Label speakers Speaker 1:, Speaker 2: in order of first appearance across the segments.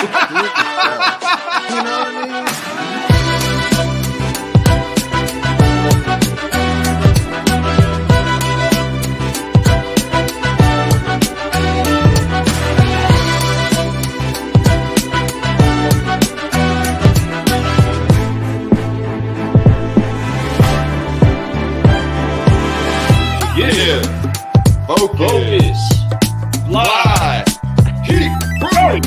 Speaker 1: You know what I mean?
Speaker 2: Focus. Live. Keep rolling.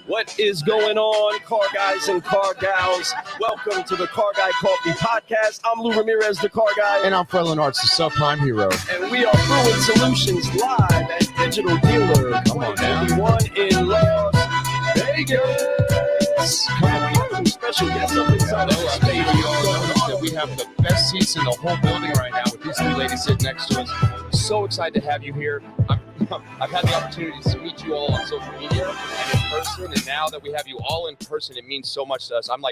Speaker 2: What is going on, car guys and car gals? Welcome to the Car Guy Coffee Podcast. I'm Lou Ramirez, the car guy.
Speaker 1: And I'm Frelin Arts, the subprime hero.
Speaker 2: And we are Fluid Solutions live at Digital Dealer 2021 in Las Vegas. And we have some special guests up inside of the stage.
Speaker 3: That we have the best seats in the whole building right now with these two ladies sitting next to us. So excited to have you here. I've had the opportunity to meet you all on social media and in person, and now that we have you all in person, it means so much to us. I'm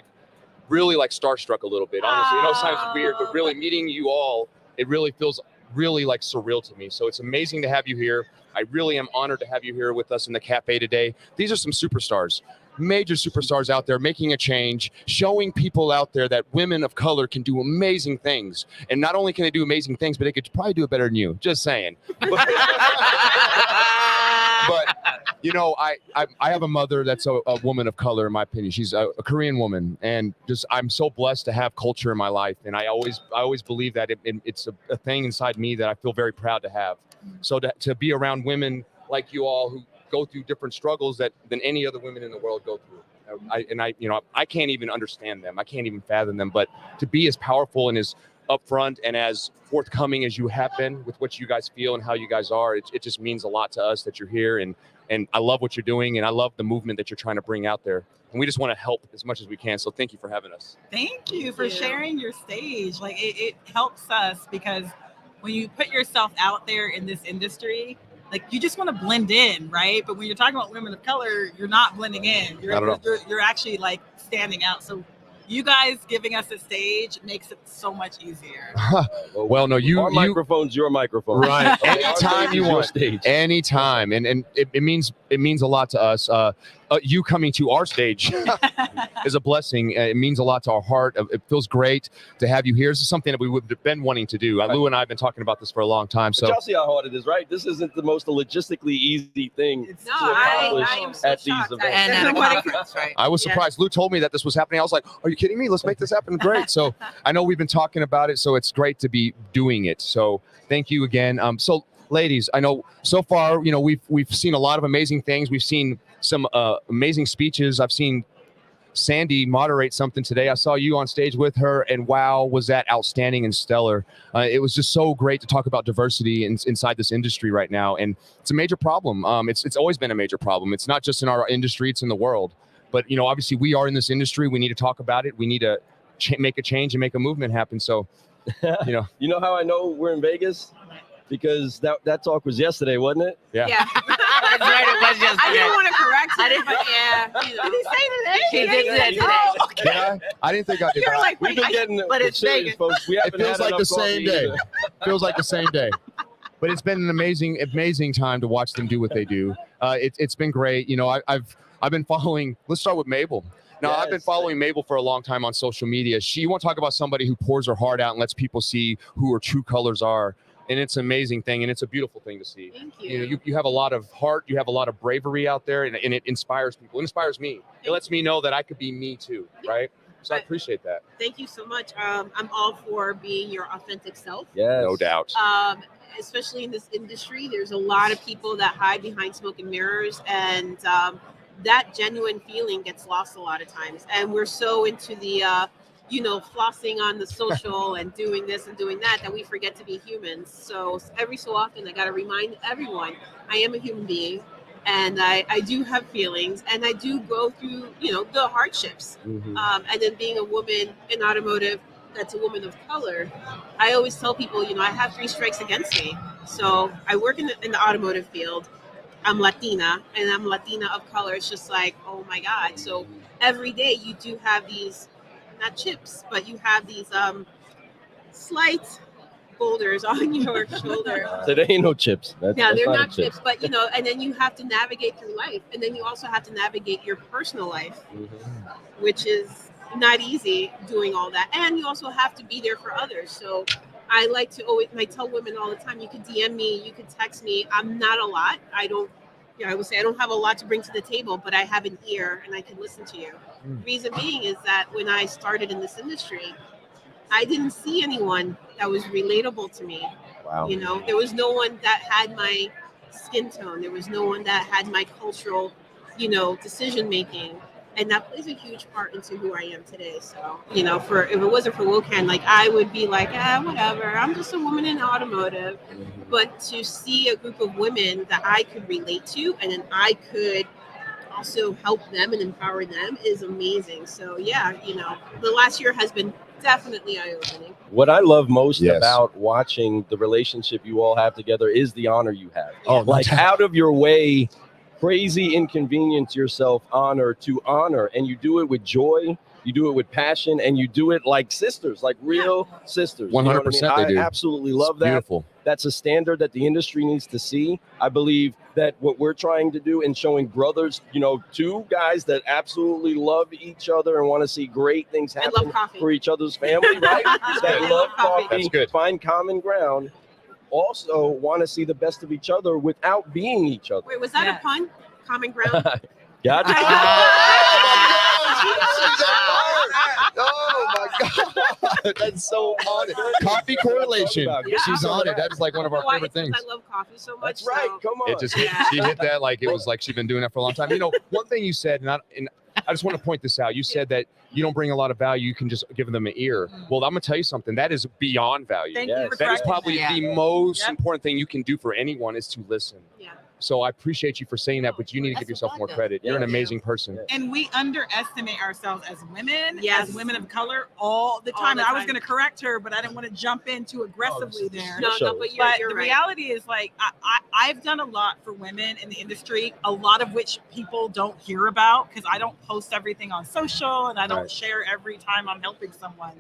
Speaker 3: really starstruck a little bit, honestly. It sounds weird, but really meeting you all, it really feels really like surreal to me. So it's amazing to have you here. I really am honored to have you here with us in the cafe today. These are some superstars. Major superstars out there making a change, showing people out there that women of color can do amazing things. And not only can they do amazing things, but they could probably do it better than you. Just saying. But you know, I have a mother that's a woman of color, in my opinion. She's a Korean woman, and just I'm so blessed to have culture in my life. And I always believe that it's a thing inside me that I feel very proud to have. So to be around women like you all who go through different struggles than any other women in the world go through. I can't even understand them. I can't even fathom them. But to be as powerful and as upfront and as forthcoming as you have been with what you guys feel and how you guys are, it just means a lot to us that you're here. And I love what you're doing, and I love the movement that you're trying to bring out there. And we just want to help as much as we can. So thank you for having us.
Speaker 4: Thank you for sharing your stage. Like it helps us, because when you put yourself out there in this industry, like you just want to blend in, right? But when you're talking about women of color, you're not blending in. You're actually like standing out. So you guys giving us a stage makes it so much easier.
Speaker 2: Well, no, our microphone's your microphone.
Speaker 3: Right. Anytime you want.
Speaker 2: Stage.
Speaker 3: Anytime. And it means a lot to us. You coming to our stage is a blessing. It means a lot to our heart. It feels great to have you here. This is something that we would have been wanting to do. Lou and I have been talking about this for a long time. So
Speaker 2: y'all see how hard it is, right? This isn't the most logistically easy thing to accomplish at these events.
Speaker 5: And at a conference, right?
Speaker 3: I was surprised. Lou told me that this was happening. I was like, are you kidding me? Let's make this happen. Great. So I know we've been talking about it, so it's great to be doing it. So thank you again. So ladies, I know so far, you know, we've seen a lot of amazing things. We've seen some amazing speeches. I've seen Sandy moderate something today. I saw you on stage with her, and wow, was that outstanding and stellar. It was just so great to talk about diversity inside this industry right now. And it's a major problem. It's always been a major problem. It's not just in our industry, it's in the world. But, you know, obviously we are in this industry. We need to talk about it. We need to make a change and make a movement happen. So, you know.
Speaker 2: You know how I know we're in Vegas? Because that talk was yesterday, wasn't it?
Speaker 5: Yeah. That's right, it was yesterday.
Speaker 4: I didn't want to correct you,
Speaker 5: but yeah.
Speaker 4: Did he say today?
Speaker 5: She did say today.
Speaker 4: Oh, okay.
Speaker 3: Yeah, I didn't think I did.
Speaker 4: You're like,
Speaker 2: We've been getting
Speaker 5: but it's
Speaker 2: serious,
Speaker 5: Vegas.
Speaker 2: folks. We
Speaker 3: It feels like the same day. Feels like the same day. But it's been an amazing time to watch them do what they do. It's been great. You know, I've been following. Let's start with Mabel. Now, I've been following Mabel for a long time on social media. You want to talk about somebody who pours her heart out and lets people see who her true colors are. And it's an amazing thing, and it's a beautiful thing to see.
Speaker 5: Thank you.
Speaker 3: You know, you have a lot of heart, you have a lot of bravery out there, and it inspires people. It inspires me. It lets me know that I could be me too, right? So I appreciate that.
Speaker 6: Thank you so much. I'm all for being your authentic self.
Speaker 2: Yes.
Speaker 3: No doubt.
Speaker 6: Especially in this industry, there's a lot of people that hide behind smoke and mirrors, and that genuine feeling gets lost a lot of times. And we're so into the flossing on the social and doing this and doing that we forget to be humans. So every so often I got to remind everyone I am a human being, and I do have feelings, and I do go through the hardships.
Speaker 2: Mm-hmm.
Speaker 6: And then being a woman in automotive, that's a woman of color, I always tell people, I have 3 strikes against me. So I work in the automotive field. I'm Latina, and I'm Latina of color. It's just like, oh my God. So every day you do have these, not chips, but you have these slight boulders on your shoulder.
Speaker 2: So there ain't no chips. That's
Speaker 6: They're
Speaker 2: not
Speaker 6: not
Speaker 2: a chip.
Speaker 6: chips, but and then you have to navigate through life, and then you also have to navigate your personal life, which is not easy doing all that, and you also have to be there for others. So I like to always, and I tell women all the time, you can DM me, you can text me. I'm not a lot. I would say I don't have a lot to bring to the table, but I have an ear and I can listen to you. Reason being is that when I started in this industry, I didn't see anyone that was relatable to me.
Speaker 2: Wow.
Speaker 6: There was no one that had my skin tone. There was no one that had my cultural, decision making. And that plays a huge part into who I am today. So, if it wasn't for WOCAN, like I would be like, whatever. I'm just a woman in automotive. But to see a group of women that I could relate to, and then I could also help them and empower them is amazing. So yeah, the last year has been definitely eye-opening.
Speaker 2: What I love most
Speaker 1: Yes.
Speaker 2: about watching the relationship you all have together is the honor you have.
Speaker 1: Oh,
Speaker 2: Like out of your way, crazy inconvenience yourself to honor, and you do it with joy, you do it with passion, and you do it like sisters, like real sisters.
Speaker 3: 100% they do.
Speaker 2: I absolutely love that.
Speaker 3: Beautiful.
Speaker 2: That's a standard that the industry needs to see. I believe that what we're trying to do in showing brothers, 2 guys that absolutely love each other and want to see great things
Speaker 6: And
Speaker 2: happen
Speaker 6: love coffee.
Speaker 2: for each other's family, right? That
Speaker 6: I
Speaker 2: love
Speaker 6: love coffee.
Speaker 2: coffee,
Speaker 3: That's good.
Speaker 2: find common ground, also want to see the best of each other without being each other.
Speaker 6: Wait, was that
Speaker 4: Yes.
Speaker 6: a pun? Common ground?
Speaker 2: Gotcha.
Speaker 3: Oh my God. That's so on it. Coffee correlation.
Speaker 6: Yeah.
Speaker 3: She's on it. That is like one of our
Speaker 6: Why?
Speaker 3: favorite
Speaker 6: It's 'cause
Speaker 3: things.
Speaker 6: I love coffee so much.
Speaker 2: That's right.
Speaker 6: So.
Speaker 2: Come on.
Speaker 3: It just hit, she hit that like it was like she'd been doing that for a long time. One thing you said, and I just want to point this out. You said that you don't bring a lot of value. You can just give them an ear. Well, I'm going to tell you something. That is beyond value.
Speaker 4: Thank
Speaker 2: Yes.
Speaker 4: you for
Speaker 3: That is
Speaker 4: correcting
Speaker 3: probably
Speaker 4: that.
Speaker 3: the most
Speaker 4: Yep.
Speaker 3: important thing you can do for anyone is to listen.
Speaker 6: Yeah.
Speaker 3: So I appreciate you for saying that, but you need to give yourself more credit. You're an
Speaker 2: Yeah.
Speaker 3: amazing person.
Speaker 4: And we underestimate ourselves as women,
Speaker 6: Yes.
Speaker 4: as women of color, all the
Speaker 6: All
Speaker 4: time.
Speaker 6: the
Speaker 4: And I was
Speaker 6: time.
Speaker 4: going to correct her, but I didn't want to jump in too aggressively there.
Speaker 6: No,
Speaker 2: shows.
Speaker 6: but
Speaker 4: But
Speaker 6: you're
Speaker 4: the
Speaker 6: right.
Speaker 4: reality is, like, I've done a lot for women in the industry, a lot of which people don't hear about because I don't post everything on social and I don't
Speaker 3: Right.
Speaker 4: share every time I'm helping someone.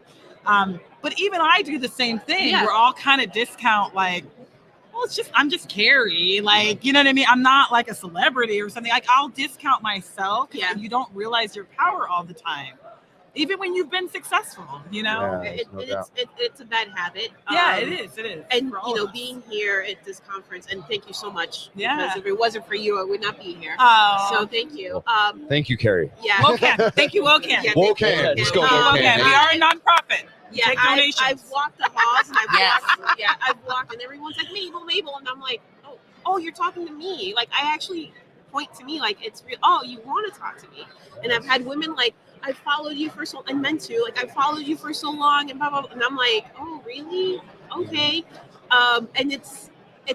Speaker 4: But even I do the same thing.
Speaker 6: Yeah.
Speaker 4: We're all kind of discount, like, well, I'm just Carrie. Like, you know what I mean? I'm not like a celebrity or something. Like, I'll discount myself.
Speaker 6: Yeah.
Speaker 4: And you don't realize your power all the time, even when you've been successful,
Speaker 3: Yeah.
Speaker 6: It's a bad habit.
Speaker 4: Yeah, it is. It is.
Speaker 6: And
Speaker 4: For all of us.
Speaker 6: being here at this conference, and thank you so much.
Speaker 4: Yeah.
Speaker 6: Because if it wasn't for you, I would not be here.
Speaker 4: Oh,
Speaker 6: So thank you.
Speaker 3: Thank you, Carrie.
Speaker 6: Yeah.
Speaker 4: WOCAN. Thank you, WOCAN.
Speaker 6: Yeah, thank
Speaker 3: WOCAN.
Speaker 6: you.
Speaker 3: Let's go,
Speaker 6: Um,
Speaker 3: WOCAN.
Speaker 4: We are a nonprofit. We
Speaker 6: Yeah,
Speaker 4: take donations.
Speaker 6: I've walked the halls and
Speaker 5: Yes.
Speaker 6: I've walked, and everyone's like, Mabel, and I'm like, oh, you're talking to me. Like, I actually point to me, like, it's real. Oh, you want to talk to me? And I've had women like, I followed you for so, and meant to, like, I followed you for so long, and blah blah blah. And I'm like, oh, really? Okay. And it's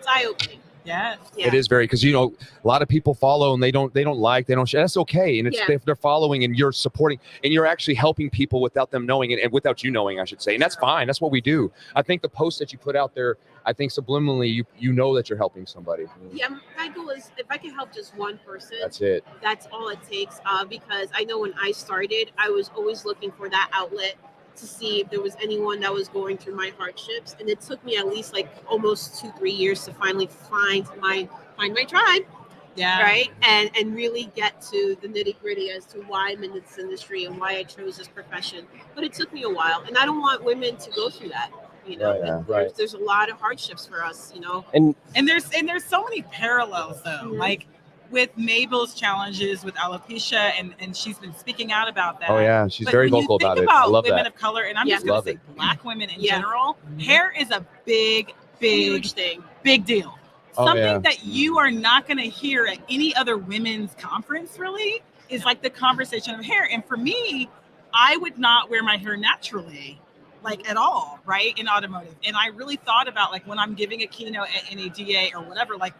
Speaker 6: eye opening.
Speaker 4: Yes.
Speaker 6: Yeah.
Speaker 3: It is very, because a lot of people follow and they don't share. That's okay, and it's
Speaker 6: Yeah.
Speaker 3: if they're following and you're supporting and you're actually helping people without them knowing it and without you knowing, I should say, and that's fine. That's what we do. I think the post that you put out there, I think subliminally you know that you're helping somebody.
Speaker 6: Yeah, my goal is if I can help just one person,
Speaker 3: That's it.
Speaker 6: that's all it takes. Because I know when I started, I was always looking for that outlet to see if there was anyone that was going through my hardships, and it took me at least like almost 2-3 years to finally find my tribe,
Speaker 4: Yeah.
Speaker 6: right? And really get to the nitty-gritty as to why I'm in this industry and why I chose this profession. But it took me a while, and I don't want women to go through that.
Speaker 2: Right,
Speaker 6: And
Speaker 2: right.
Speaker 6: there's a lot of hardships for us.
Speaker 2: And
Speaker 4: And there's so many parallels though.
Speaker 6: Mhm.
Speaker 4: Like with Mabel's challenges with alopecia, and she's been speaking out about that.
Speaker 3: Oh yeah, she's
Speaker 4: But
Speaker 3: very
Speaker 4: when
Speaker 3: vocal
Speaker 4: you think
Speaker 3: about it. I love
Speaker 4: women
Speaker 3: that.
Speaker 4: of color, and I'm
Speaker 6: Yeah.
Speaker 4: just gonna
Speaker 3: Love
Speaker 4: say
Speaker 3: it.
Speaker 4: Black women in
Speaker 6: Yeah.
Speaker 4: general, hair is a big
Speaker 6: huge thing.
Speaker 4: big deal.
Speaker 3: Oh,
Speaker 4: Something
Speaker 3: yeah.
Speaker 4: that you are not going to hear at any other women's conference really is like the conversation of hair. And for me, I would not wear my hair naturally, like at all, right, in automotive. And I really thought about, like, when I'm giving a keynote at NADA or whatever, like,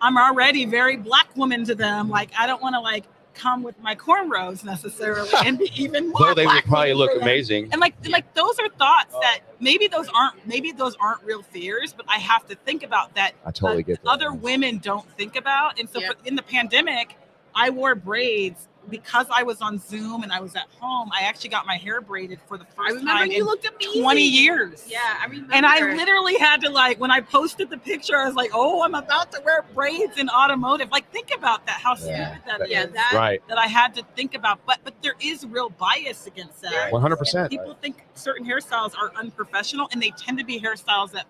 Speaker 4: I'm already very Black woman to them. Like, I don't want to like come with my cornrows necessarily and be even more.
Speaker 3: Though they would
Speaker 4: black
Speaker 3: probably look
Speaker 4: women.
Speaker 3: amazing.
Speaker 4: And like those are thoughts that maybe those aren't real fears, but I have to think about that.
Speaker 3: I totally get that.
Speaker 4: Other women don't think about, and so in the pandemic, I wore braids because I was on Zoom and I was at home. I actually got my hair braided for the first time in
Speaker 6: looked amazing.
Speaker 4: 20 years.
Speaker 6: Yeah, I remember.
Speaker 4: And I literally had to when I posted the picture, I was like, "Oh, I'm about to wear braids in automotive." Like, think about that. How stupid that is.
Speaker 6: Yeah,
Speaker 3: right.
Speaker 4: That I had to think about. But there is real bias against that.
Speaker 3: 100%.
Speaker 4: People think certain hairstyles are unprofessional, and they tend to be hairstyles that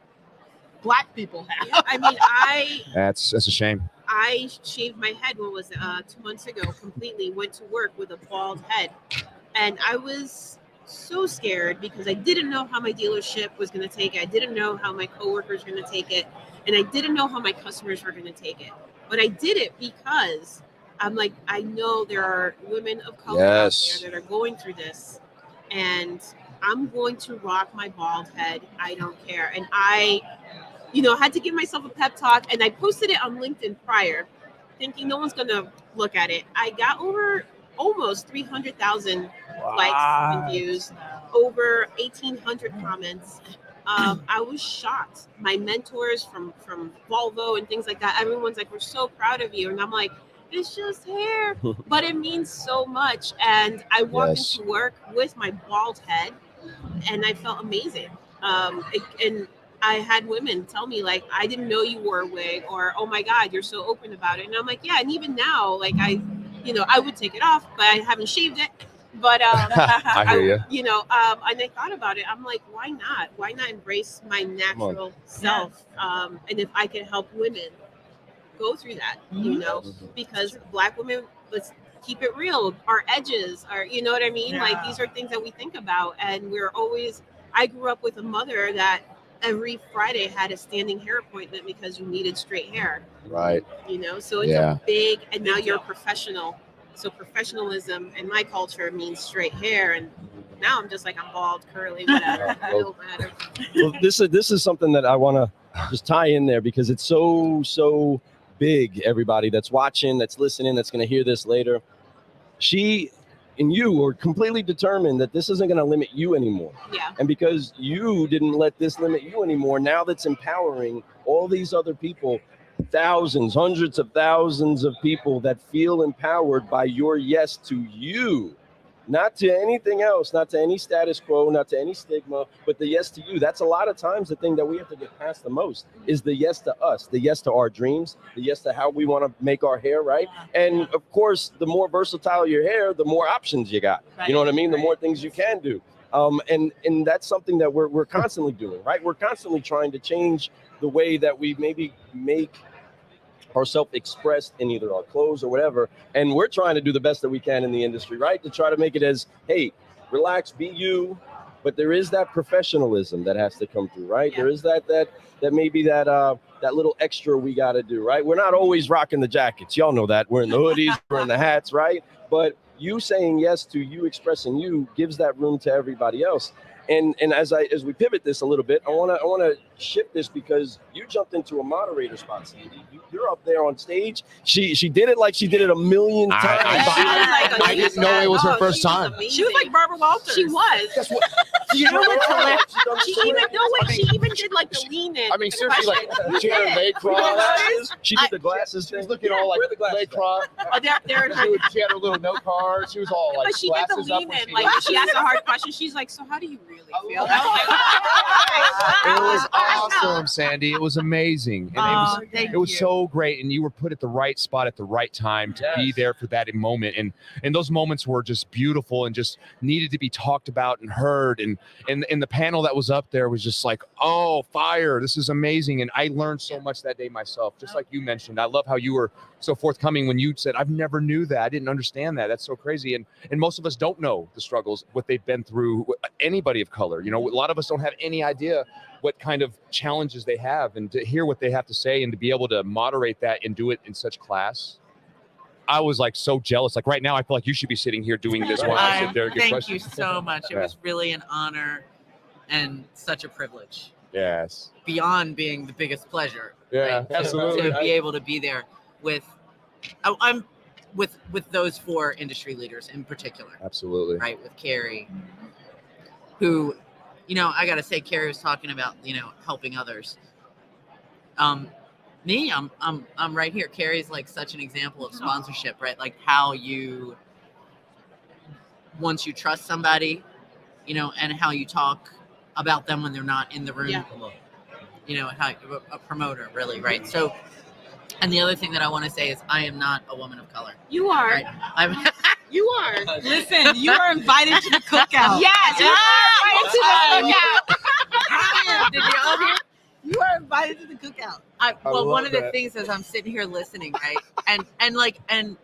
Speaker 4: Black people have.
Speaker 6: Yeah, I mean,
Speaker 3: That's a shame.
Speaker 6: I shaved my head 2 months ago completely, went to work with a bald head. And I was so scared because I didn't know how my dealership was going to take it. I didn't know how my coworkers were going to take it. And I didn't know how my customers were going to take it. But I did it because I'm like, I know there are women of color out there that are going through this. And I'm going to rock my bald head. I don't care. And I had to give myself a pep talk, and I posted it on LinkedIn prior, thinking no one's gonna look at it. I got over almost 300,000 likes and views, over 1,800 comments. I was shocked. My mentors from Volvo and things like that, everyone's like, "We're so proud of you," and I'm like, "It's just hair," but it means so much. And I walked into work with my bald head, and I felt amazing. And I had women tell me, like, "I didn't know you wore a wig," or, "Oh my God, you're so open about it." And I'm like, yeah. And even now, like, I would take it off, but I haven't shaved it. But
Speaker 3: I hear you.
Speaker 6: and I thought about it. I'm like, why not? Why not embrace my natural self? And if I can help women go through that, because Black women, let's keep it real. Our edges are, you know what I mean?
Speaker 4: Yeah.
Speaker 6: Like, these are things that we think about, and I grew up with a mother that every Friday had a standing hair appointment because you needed straight hair.
Speaker 3: Right.
Speaker 6: So it's a big, and now you're a professional. So professionalism in my culture means straight hair. And now I'm just like, I'm bald, curly, whatever. It don't matter.
Speaker 2: Well, this is something that I want to just tie in there because it's so big. Everybody that's watching, that's listening, that's going to hear this later. She and you are completely determined that this isn't going to limit you anymore.
Speaker 6: Yeah.
Speaker 2: And because you didn't let this limit you anymore, now that's empowering all these other people, thousands, hundreds of thousands of people that feel empowered by your yes to you. Not to anything else, not to any status quo, not to any stigma, but the yes to you. That's a lot of times the thing that we have to get past the most is the yes to us, the yes to our dreams, the yes to how we want to make our hair, right? And of course, the more versatile your hair, the more options you got. Right. You know what I mean? The more things you can do. And that's something that we're constantly doing, right? We're constantly trying to change the way that we maybe make ourselves expressed in either our clothes or whatever. And we're trying to do the best that we can in the industry, right? To try to make it as, hey, relax, be you. But there is that professionalism that has to come through, right? Yeah. There is that maybe that little extra we got to do, right? We're not always rocking the jackets. Y'all know that. We're in the hoodies, we're in the hats, right? But you saying yes to you expressing you gives that room to everybody else. And as we pivot this a little bit, I want to shift this because you jumped into a moderator spot, Sandy. You're up there on stage. She did it like she did it a million times.
Speaker 3: I didn't know it was her first time.
Speaker 4: She was like Barbara Walters.
Speaker 6: She was.
Speaker 3: That's what.
Speaker 6: You know what's hilarious? She even did like the lean in.
Speaker 3: I mean, seriously, like she had her leg crossed.
Speaker 2: She did the glasses.
Speaker 3: She was looking all like leg crossed. She had her little note card. She was all like.
Speaker 6: But she did the lean in. Like, she asked a hard question. She's like, "So how do you really feel?"
Speaker 3: It was awesome, Sandy. It was amazing, and it was so great. And you were put at the right spot at the right time to be there for that moment. And those moments were just beautiful and just needed to be talked about and heard. And the panel that was up there was just like, oh, fire! This is amazing. And I learned so much that day myself. Just like you mentioned, I love how you were so forthcoming when you said, "I've never knew that. I didn't understand that. That's so crazy." And most of us don't know the struggles, what they've been through. Anybody of color, a lot of us don't have any idea what kind of challenges they have, and to hear what they have to say and to be able to moderate that and do it in such class. I was like so jealous. Like right now, I feel like you should be sitting here doing this while I sit there and get questions.
Speaker 5: Thank you so much. It was really an honor and such a privilege.
Speaker 3: Yes.
Speaker 5: Beyond being the biggest pleasure.
Speaker 3: Yeah,
Speaker 5: right?
Speaker 3: absolutely.
Speaker 5: To be able to be there with, I'm with those 4 industry leaders in particular,
Speaker 3: Absolutely.
Speaker 5: right? With Carrie, who, I gotta say, Carrie was talking about, helping others. Me, I'm right here. Carrie's like such an example of sponsorship, right? Like how you, once you trust somebody, and how you talk about them when they're not in the room. Yeah. How a promoter, really, right? So, and the other thing that I want to say is I am not a woman of color.
Speaker 6: You are.
Speaker 5: Right?
Speaker 6: You are.
Speaker 4: Listen, you are invited to the cookout.
Speaker 6: Yes, you are invited to the cookout.
Speaker 5: Did you all hear?
Speaker 4: You are invited to the cookout.
Speaker 5: Well, one of the
Speaker 3: that.
Speaker 5: things is I'm sitting here listening, right? And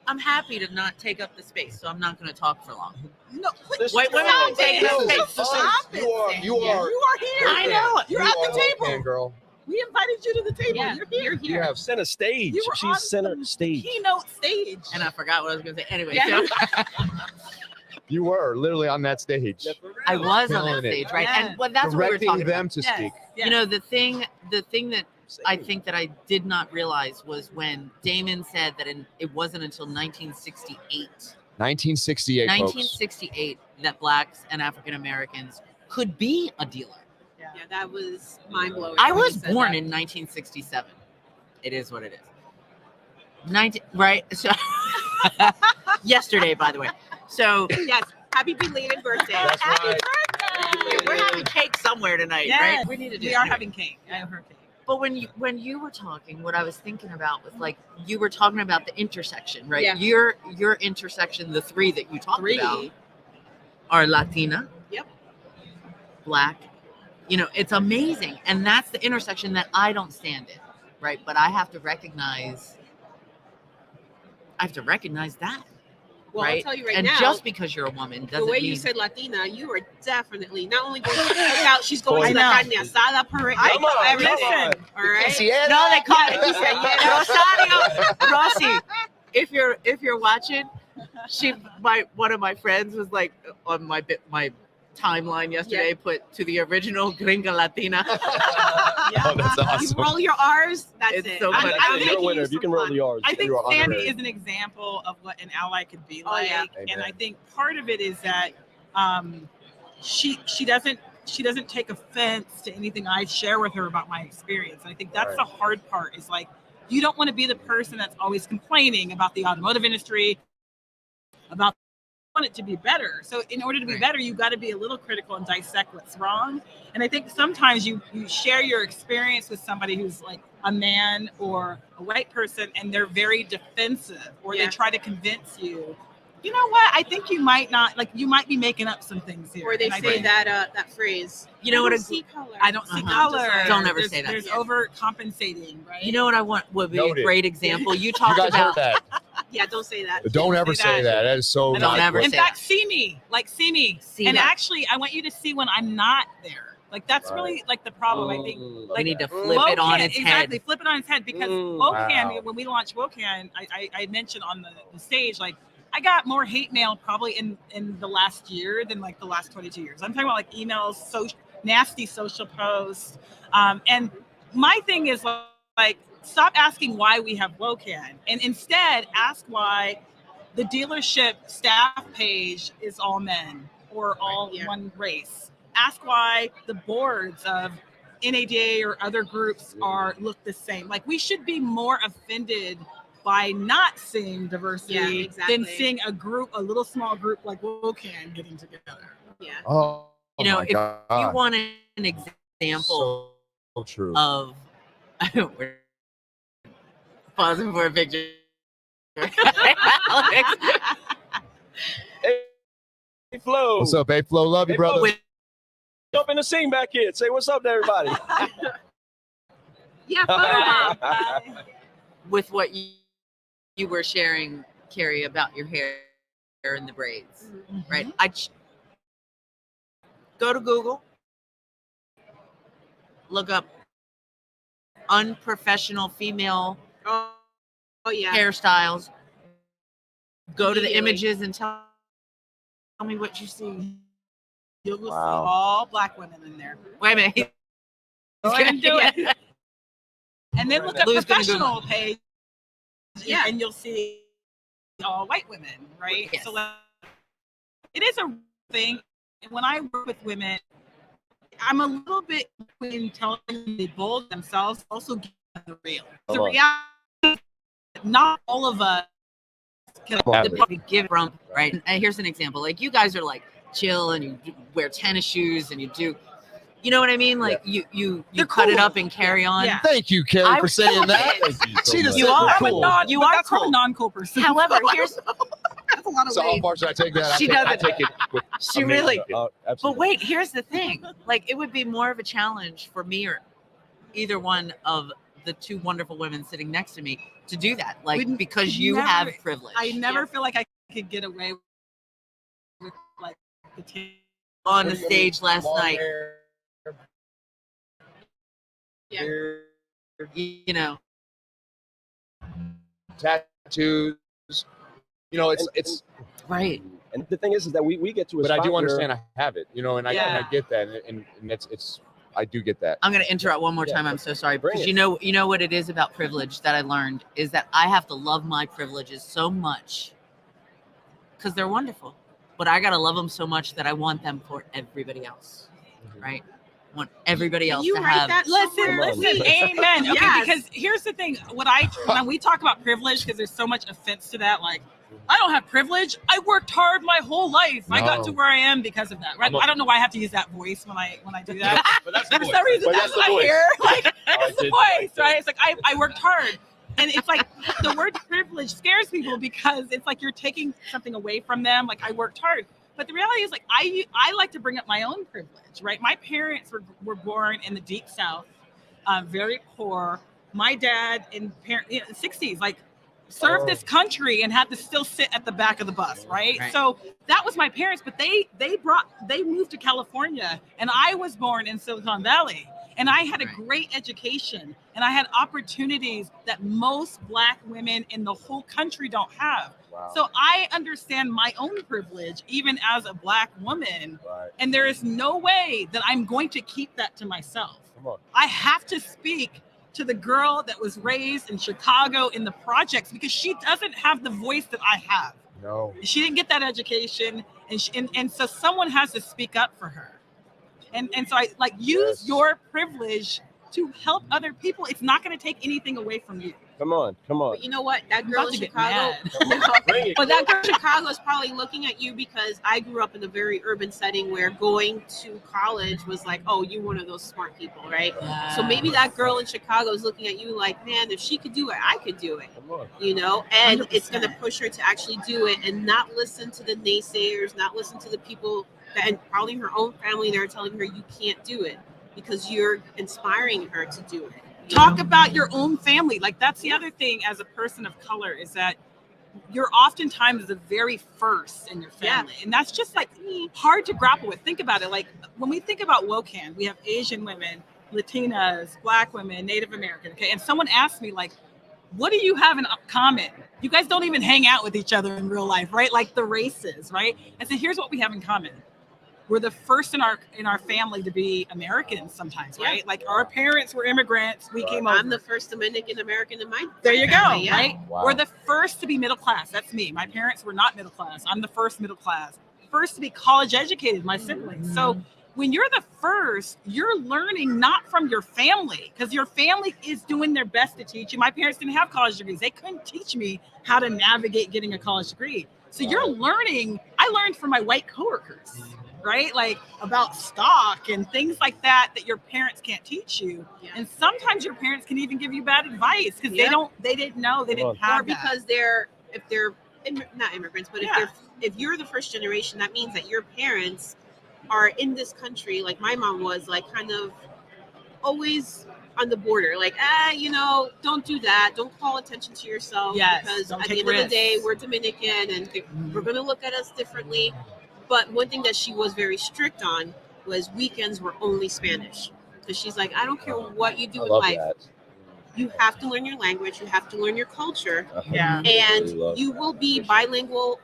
Speaker 5: I'm happy to not take up the space, so I'm not going to talk for long.
Speaker 4: No,
Speaker 5: Wait,
Speaker 4: stop
Speaker 5: take
Speaker 4: it.
Speaker 5: this.
Speaker 4: Stop it.
Speaker 3: You are
Speaker 4: here.
Speaker 5: I know.
Speaker 4: You're at the table.
Speaker 3: WOCAN, girl.
Speaker 4: We invited you to the table.
Speaker 6: Yeah,
Speaker 4: You're here.
Speaker 3: You have
Speaker 2: Center stage.
Speaker 4: You were on
Speaker 2: She's center
Speaker 4: the
Speaker 2: stage.
Speaker 4: Keynote stage.
Speaker 5: And I forgot what I was going to say. Anyway,
Speaker 6: Yeah.
Speaker 5: so
Speaker 3: You were literally on that stage,
Speaker 5: I was on that
Speaker 3: Killing it.
Speaker 5: stage, right?
Speaker 4: Yeah.
Speaker 5: And that's what we were
Speaker 3: directing
Speaker 5: talking
Speaker 3: them
Speaker 5: about.
Speaker 3: to
Speaker 4: Yes,
Speaker 3: speak.
Speaker 4: yes.
Speaker 5: The thing that I think that I did not realize was when Damon said that it wasn't until 1968,
Speaker 3: 1968, folks.
Speaker 5: 1968 that Blacks and African Americans could be a dealer.
Speaker 6: Yeah, that was mind blowing.
Speaker 5: I was born in 1967. It is what it is. Right? So yesterday, by the way. So
Speaker 6: Yes. Happy belated birthday.
Speaker 3: That's right.
Speaker 5: we're having cake somewhere tonight,
Speaker 4: Yes.
Speaker 5: right? We need to do
Speaker 4: We are
Speaker 5: anyway.
Speaker 4: having cake. I have her cake.
Speaker 5: But when you were talking, what I was thinking about was like you were talking about the intersection, right?
Speaker 6: Yeah.
Speaker 5: Your intersection, the 3 that you talked about are Latina,
Speaker 6: Yep.
Speaker 5: Black. It's amazing. And that's the intersection that I don't stand in, right? But I have to recognize that.
Speaker 6: Well,
Speaker 5: right?
Speaker 6: I'll tell you right
Speaker 5: and
Speaker 6: now.
Speaker 5: just because you're a woman doesn't
Speaker 6: The way
Speaker 5: mean
Speaker 6: you said Latina, you are definitely not only going to the cookout, she's going to the
Speaker 4: I
Speaker 6: carne
Speaker 4: know.
Speaker 6: asada parade.
Speaker 2: Come on,
Speaker 6: everything.
Speaker 2: come on.
Speaker 6: All right.
Speaker 5: No, they call it. He said, Rosario, Rossi. If you're watching, one of my friends was like on my timeline yesterday, put to the original Gringa Latina.
Speaker 3: Oh, that's
Speaker 6: You
Speaker 3: awesome.
Speaker 6: roll your R's. That's
Speaker 5: It's
Speaker 6: it.
Speaker 5: so funny.
Speaker 6: I'm
Speaker 2: You're a
Speaker 6: making
Speaker 2: winner. If you
Speaker 6: some
Speaker 2: can roll
Speaker 6: fun.
Speaker 2: the R's.
Speaker 4: I think
Speaker 3: You are
Speaker 4: Sandy
Speaker 3: honorary.
Speaker 4: is an example of what an ally could be
Speaker 6: Oh,
Speaker 4: like,
Speaker 6: yeah.
Speaker 4: and
Speaker 3: Amen.
Speaker 4: I think part of it is that she doesn't take offense to anything I share with her about my experience. I think that's
Speaker 3: Right.
Speaker 4: the hard part. Is like you don't want to be the person that's always complaining about the automotive industry, about want it to be better. So in order to be
Speaker 5: Right.
Speaker 4: better, you got to be a little critical and dissect what's wrong. And I think sometimes you share your experience with somebody who's like a man or a white person, and they're very defensive, or they
Speaker 6: Yeah.
Speaker 4: try to convince you, you know what? I think you might not you might be making up some things here.
Speaker 6: Or they
Speaker 4: And I
Speaker 6: say
Speaker 4: think
Speaker 6: that phrase.
Speaker 5: You know what?
Speaker 6: I don't see color.
Speaker 4: I don't see
Speaker 5: Uh-huh.
Speaker 4: color.
Speaker 5: Don't ever
Speaker 4: There's-
Speaker 5: say that.
Speaker 4: There's
Speaker 6: Yeah.
Speaker 4: overcompensating, right?
Speaker 5: You know what I want would be
Speaker 3: Noted.
Speaker 5: a great example. You
Speaker 3: You
Speaker 5: talked
Speaker 3: guys heard
Speaker 5: about
Speaker 3: that?
Speaker 6: Yeah, don't say that.
Speaker 3: Don't ever
Speaker 4: say
Speaker 3: say
Speaker 4: that.
Speaker 3: that. That is so.
Speaker 4: I
Speaker 5: Don't
Speaker 3: not
Speaker 5: ever
Speaker 3: good.
Speaker 4: In
Speaker 5: say
Speaker 4: fact, see me.
Speaker 5: See
Speaker 4: and
Speaker 5: that.
Speaker 4: actually, I want you to see when I'm not there. Like that's
Speaker 3: Right.
Speaker 4: really like the problem. I think
Speaker 5: we need to flip it on its
Speaker 4: exactly,
Speaker 5: head.
Speaker 4: flip it on its head because
Speaker 2: Wow.
Speaker 4: WOCAN, when we launched WOCAN, I mentioned on the stage, like I got more hate mail probably in the last year than like the last 22 years. I'm talking about like emails, nasty social posts. And my thing is like, stop asking why we have WOCAN and instead ask why the dealership staff page is all men or all
Speaker 6: Yeah.
Speaker 4: one race. Ask why the boards of NADA or other groups look the same. Like we should be more offended by not seeing diversity
Speaker 6: Yeah, exactly.
Speaker 4: than seeing a little small group like WOCAN getting together.
Speaker 6: Yeah.
Speaker 3: Oh,
Speaker 5: You know,
Speaker 3: my
Speaker 5: if
Speaker 3: God.
Speaker 5: you want an example
Speaker 3: So true.
Speaker 5: of we're pausing for a picture. Alex,
Speaker 2: Hey, Flo.
Speaker 3: What's up, hey Flo? Love you,
Speaker 2: Hey,
Speaker 3: brother.
Speaker 2: Flo. Jump in the scene back here. Say what's up to everybody.
Speaker 6: Yeah, photo bomb.
Speaker 5: with what you were sharing, Carrie, about your hair and the braids, right? Go to Google, look up unprofessional female
Speaker 6: Oh yeah.
Speaker 5: hairstyles. Go to the
Speaker 6: Immediately.
Speaker 5: images and tell me what you see.
Speaker 4: You'll see
Speaker 3: Wow.
Speaker 4: all black women in there.
Speaker 5: Wait a minute.
Speaker 4: Go ahead and do it. And then look up
Speaker 5: Lou's gonna Google.
Speaker 4: professional page.
Speaker 6: Yeah.
Speaker 4: And you'll see all white women, right?
Speaker 5: Yes.
Speaker 4: So like, it is a thing. And when I work with women, I'm a little bit between telling them they bold themselves, also give them the real. The reality is not all of us can
Speaker 5: give rump, right? And here's an example. Like you guys are like chill and you wear tennis shoes and you do, you know what I mean? Like you
Speaker 4: They're
Speaker 5: cut it
Speaker 4: cool.
Speaker 5: up and carry on.
Speaker 4: Yeah.
Speaker 1: Thank you, Carrie, for saying that. She just
Speaker 5: You
Speaker 1: said
Speaker 5: are.
Speaker 1: we're
Speaker 4: I'm a
Speaker 1: cool.
Speaker 4: non,
Speaker 5: You
Speaker 4: but
Speaker 5: are
Speaker 4: that's from
Speaker 5: cool.
Speaker 4: a non-cool person.
Speaker 5: However, here's
Speaker 4: that's a lot of
Speaker 3: So how
Speaker 4: weight.
Speaker 3: far should I take that?
Speaker 5: She
Speaker 3: I
Speaker 5: doesn't.
Speaker 3: take it with
Speaker 5: she
Speaker 3: amazing.
Speaker 5: really. But
Speaker 2: Absolutely.
Speaker 5: wait, here's the thing. Like it would be more of a challenge for me or either one of the two wonderful women sitting next to me to do that. Like
Speaker 4: We'd
Speaker 5: because you
Speaker 4: never-
Speaker 5: have privilege.
Speaker 4: I never feel like I could get away with like the
Speaker 5: on the stage last night.
Speaker 6: Yeah.
Speaker 5: You know.
Speaker 3: Tattoos. You know, it's.
Speaker 5: Right.
Speaker 2: And the thing is that we get to a
Speaker 3: But I
Speaker 2: spot
Speaker 3: do
Speaker 2: where-
Speaker 3: understand I have it. You know, and I get that, and it's I do get that.
Speaker 5: I'm going to interrupt one more time. I'm so sorry because you know what it is about privilege that I learned is that I have to love my privileges so much because they're wonderful, but I got to love them so much that I want them for everybody else, right? I want everybody else
Speaker 6: You
Speaker 5: to
Speaker 6: write
Speaker 5: have.
Speaker 6: that somewhere?
Speaker 4: Listen, amen. Okay,
Speaker 6: Yes.
Speaker 4: because here's the thing. When we talk about privilege, because there's so much offense to that, like, I don't have privilege. I worked hard my whole life. I got to where I am because of that. Right? I don't know why I have to use that voice when I do that.
Speaker 3: But that's the
Speaker 4: For
Speaker 3: voice.
Speaker 4: some reason,
Speaker 2: But
Speaker 4: that's
Speaker 2: that's
Speaker 4: what
Speaker 2: the
Speaker 4: I
Speaker 2: voice.
Speaker 4: hear. Like,
Speaker 2: I
Speaker 4: it's the
Speaker 2: did
Speaker 4: voice,
Speaker 2: like that.
Speaker 4: right? It's like I worked hard. And it's like the word privilege scares people because it's like you're taking something away from them. Like I worked hard. But the reality is like I like to bring up my own privilege, right? My parents were born in the deep South, very poor. My dad in the 60s, like served this country and had to still sit at the back of the bus, right? So that was my parents, but they moved to California and I was born in Silicon Valley. And I had a great education and I had opportunities that most Black women in the whole country don't have.
Speaker 2: Wow.
Speaker 4: So I understand my own privilege, even as a Black woman.
Speaker 2: Right.
Speaker 4: And there is no way that I'm going to keep that to myself.
Speaker 2: Come on.
Speaker 4: I have to speak to the girl that was raised in Chicago in the projects because she doesn't have the voice that I have.
Speaker 2: No.
Speaker 4: She didn't get that education. And so someone has to speak up for her. And so I like use your privilege to help other people. It's not going to take anything away from you.
Speaker 2: Come on.
Speaker 6: But you know what? That girl
Speaker 4: about
Speaker 6: in
Speaker 4: to get
Speaker 6: Chicago.
Speaker 2: Bring it.
Speaker 6: But that girl in Chicago is probably looking at you because I grew up in a very urban setting where going to college was like, oh, you're one of those smart people, right? So maybe that girl in Chicago is looking at you like, man, if she could do it, I could do it.
Speaker 2: Come on.
Speaker 6: You know, and
Speaker 4: 100%.
Speaker 6: it's going to push her to actually do it and not listen to the naysayers, not listen to the people that, and probably her own family, they're telling her you can't do it because you're inspiring her to do it.
Speaker 4: Talk about your own family. Like that's the other thing as a person of color is that you're oftentimes the very first in your family. And that's just like hard to grapple with. Think about it. Like when we think about WOCAN, we have Asian women, Latinas, Black women, Native American. Okay. And someone asked me like, what do you have in common? You guys don't even hang out with each other in real life, right? Like the races, right? I said, here's what we have in common. We're the first in our family to be Americans sometimes, right? Like our parents were immigrants. We came over.
Speaker 6: I'm the first Dominican American in my
Speaker 4: There you go,
Speaker 6: family, yeah.
Speaker 4: right?
Speaker 2: Wow.
Speaker 4: We're the first to be middle class. That's me. My parents were not middle class. I'm the first middle class. First to be college educated, my siblings. So when you're the first, you're learning not from your family because your family is doing their best to teach you. My parents didn't have college degrees. They couldn't teach me how to navigate getting a college degree. So you're learning. I learned from my white coworkers, right? Like about stock and things like that your parents can't teach you.
Speaker 6: Yeah.
Speaker 4: And sometimes your parents can even give you bad advice because they didn't know, they didn't
Speaker 6: Or
Speaker 4: have
Speaker 6: because if they're not immigrants, but if you're the first generation, that means that your parents are in this country, like my mom was, like kind of always on the border, like, don't do that. Don't call attention to yourself.
Speaker 4: Yes,
Speaker 6: because
Speaker 4: don't
Speaker 6: at the
Speaker 4: take
Speaker 6: end of the day,
Speaker 4: risks.
Speaker 6: we're Dominican and we're going to look at us differently. But one thing that she was very strict on was weekends were only Spanish. Because she's like, I don't care what you do
Speaker 2: I
Speaker 6: in
Speaker 2: love
Speaker 6: life.
Speaker 2: that.
Speaker 6: You have to learn your language. You have to learn your culture.
Speaker 4: Yeah.
Speaker 6: And
Speaker 2: love
Speaker 6: you
Speaker 2: that.
Speaker 6: will be bilingual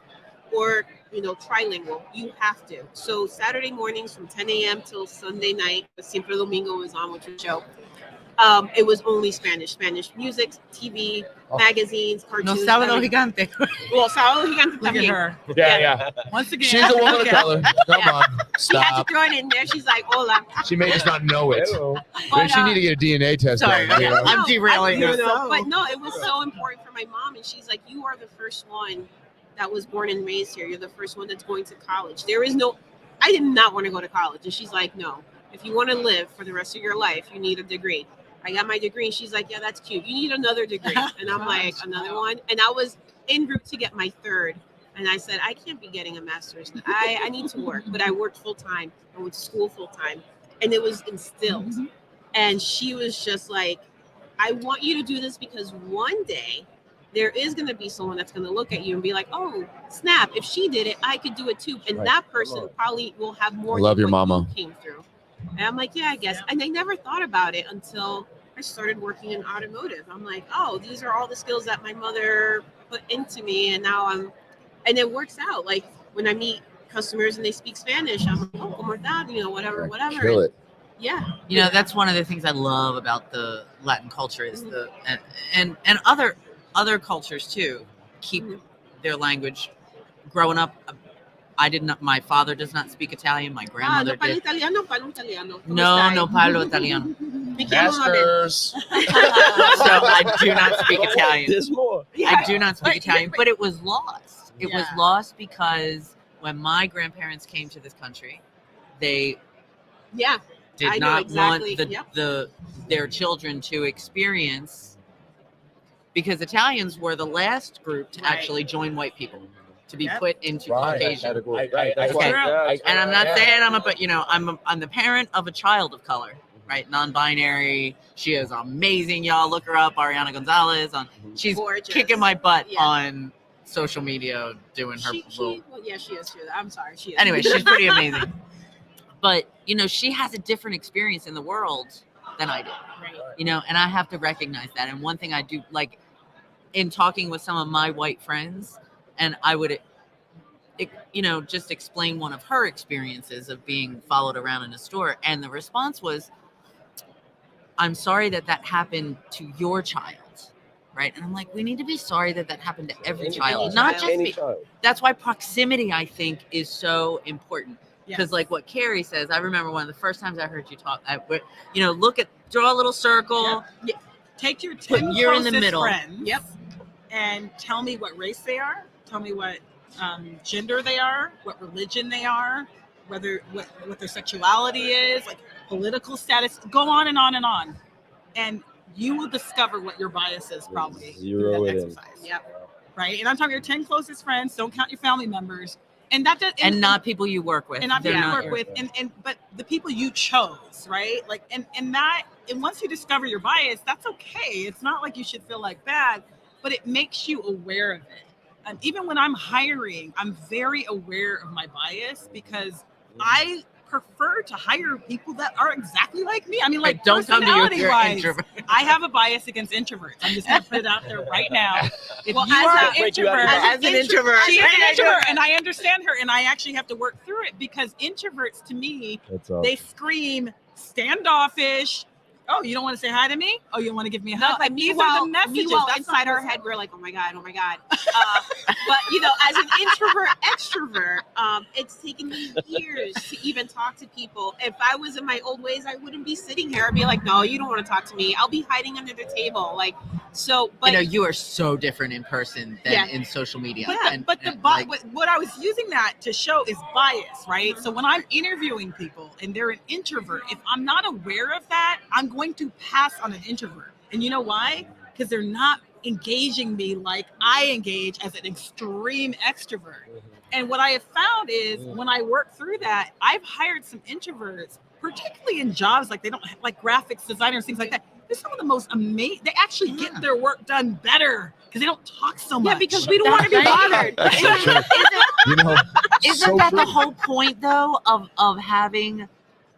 Speaker 6: or trilingual. You have to. So Saturday mornings from 10 a.m. till Sunday night, Siempre Domingo is on with your show. it was only Spanish music, TV, magazines,
Speaker 5: No
Speaker 6: cartoons.
Speaker 5: sabe lo
Speaker 6: everything.
Speaker 5: gigante.
Speaker 6: Well, Sábado Gigante
Speaker 4: Look at
Speaker 6: también.
Speaker 4: her.
Speaker 3: Yeah.
Speaker 4: Once again,
Speaker 1: She's a woman of color. Come on.
Speaker 6: She had
Speaker 1: Stop.
Speaker 6: to throw it in there. She's like, hola.
Speaker 3: She may just not know it.
Speaker 2: Hello.
Speaker 3: Maybe she need to get a DNA test.
Speaker 5: Sorry,
Speaker 3: done, you know?
Speaker 5: I'm derailing
Speaker 6: no,
Speaker 5: us.
Speaker 6: no, but no, it was so important for my mom, and she's like, you are the first one that was born and raised here. You're the first one that's going to college. There is no, I did not want to go to college, and she's like, no, if you want to live for the rest of your life, you need a degree. I got my degree, and she's like, yeah, that's cute. You need another degree, and I'm like, another one, and I was en route to get my third, and I said, I can't be getting a master's. I need to work, but I worked full time. I went to school full time, and it was instilled. And she was just like, I want you to do this because one day there is going to be someone that's going to look at you and be like, oh, snap, if she did it, I could do it too. And
Speaker 2: Right.
Speaker 6: that person probably will have more
Speaker 3: I love
Speaker 6: than
Speaker 3: your
Speaker 6: what
Speaker 3: mama.
Speaker 6: you came through. And I'm like, yeah, I guess. And I never thought about it until I started working in automotive. I'm like, oh, these are all the skills that my mother put into me. And now and it works out. Like when I meet customers and they speak Spanish, I'm like, oh, como está, you know, whatever.
Speaker 3: Kill it.
Speaker 6: Yeah.
Speaker 5: You know, that's one of the things I love about the Latin culture is the and other cultures too keep their language. Growing up, I did not. My father does not speak Italian. My grandmother
Speaker 6: no
Speaker 5: did.
Speaker 6: italiano, parlo italiano. ¿Cómo
Speaker 5: No,
Speaker 6: está?
Speaker 5: no parlo italiano.
Speaker 6: Me chiamo Abel.
Speaker 1: Masters.
Speaker 5: So I do not speak Italian.
Speaker 2: There's more.
Speaker 5: I do not speak
Speaker 6: But-
Speaker 5: Italian, but it was lost. It was
Speaker 4: Yeah.
Speaker 5: lost because when my grandparents came to this country, they
Speaker 6: Yeah.
Speaker 5: did
Speaker 6: I know
Speaker 5: not
Speaker 6: exactly.
Speaker 5: want
Speaker 6: Yep.
Speaker 5: their children to experience, because Italians were the last group to
Speaker 6: Right.
Speaker 5: actually join white people, to be
Speaker 4: Yep.
Speaker 5: put into
Speaker 3: Right.
Speaker 5: Caucasian.
Speaker 2: Category.
Speaker 3: I-
Speaker 2: That's
Speaker 5: okay.
Speaker 2: why- yeah,
Speaker 5: And I'm not
Speaker 3: Yeah.
Speaker 5: saying but I'm the parent of a child of color, right? Non-binary. She is amazing, y'all. Look her up, Ariana Gonzalez. She's
Speaker 6: Gorgeous.
Speaker 5: kicking my butt
Speaker 6: Yeah.
Speaker 5: on social media, doing her little.
Speaker 6: Well, yeah, she is too. I'm sorry, she is.
Speaker 5: Anyway, she's pretty amazing. But you know, she has a different experience in the world than I do.
Speaker 6: Right.
Speaker 5: You know, and I have to recognize that. And one thing I do, like in talking with some of my white friends, and I would, you know, just explain one of her experiences of being followed around in a store, and the response was, "I'm sorry that happened to your child." Right. And I'm like, we need to be sorry that happened to every child, not just
Speaker 2: any
Speaker 5: me.
Speaker 2: child.
Speaker 5: That's why proximity, I think, is so important. Because
Speaker 4: Yes.
Speaker 5: like what Carrie says, I remember one of the first times I heard you talk, you know, draw a little circle.
Speaker 4: Take your
Speaker 5: Put
Speaker 4: 10
Speaker 5: you're in the
Speaker 4: closest
Speaker 5: middle.
Speaker 4: friends.
Speaker 6: Yep.
Speaker 4: And tell me what race they are. Tell me what gender they are, what religion they are, what their sexuality is, like political status. Go on and on and on, and you will discover what your bias is probably through
Speaker 2: Zero
Speaker 4: that
Speaker 2: it in.
Speaker 4: exercise.
Speaker 6: Yep.
Speaker 4: Right. And I'm talking your 10 closest friends. Don't count your family members, and that does,
Speaker 5: And not people you work with.
Speaker 4: and not
Speaker 5: They're
Speaker 4: people you
Speaker 5: not
Speaker 4: work with, and but the people you chose, right? Like, and once you discover your bias, that's okay. It's not like you should feel like bad, but it makes you aware of it. And even when I'm hiring, I'm very aware of my bias because I prefer to hire people that are exactly like me. I mean, like,
Speaker 5: don't come to you if you're
Speaker 4: personality-wise,
Speaker 5: introvert.
Speaker 4: I have a bias against introverts. I'm just gonna put it out there right now. If
Speaker 6: Well,
Speaker 4: you
Speaker 6: as
Speaker 4: are
Speaker 6: a-
Speaker 4: an
Speaker 2: break you out of
Speaker 4: introvert,
Speaker 2: your
Speaker 5: As an introvert.
Speaker 4: she is an introvert, and I understand her, and I actually have to work through it because introverts, to me,
Speaker 2: That's all.
Speaker 4: they scream standoffish. Oh, you don't want to say hi to me? Oh, you don't want to give me a hug? Like, these are the messages.
Speaker 6: Meanwhile,
Speaker 4: That's
Speaker 6: inside
Speaker 4: not
Speaker 6: our
Speaker 4: what's
Speaker 6: head, we're like, oh my god. But you know, as an introvert extrovert, it's taken me years to even talk to people. If I was in my old ways, I wouldn't be sitting here. I'd be like, no, you don't want to talk to me. I'll be hiding under the table, like so. But
Speaker 5: You know, you are so different in person than
Speaker 6: Yeah.
Speaker 5: in social media.
Speaker 4: But
Speaker 5: like,
Speaker 4: what I was using that to show is bias, right? So when I'm interviewing people and they're an introvert, if I'm not aware of that, I'm going to pass on an introvert. And you know why? Because they're not engaging me like I engage as an extreme extrovert. And what I have found is when I work through that, I've hired some introverts, particularly in jobs like they don't have, like graphics designers, things like that. They're some of the most amazing. They actually get their work done better because they don't talk so much.
Speaker 6: yeah, because we don't want to be bothered.
Speaker 3: You know,
Speaker 5: isn't
Speaker 3: so
Speaker 5: that the
Speaker 3: true.
Speaker 5: whole point though of having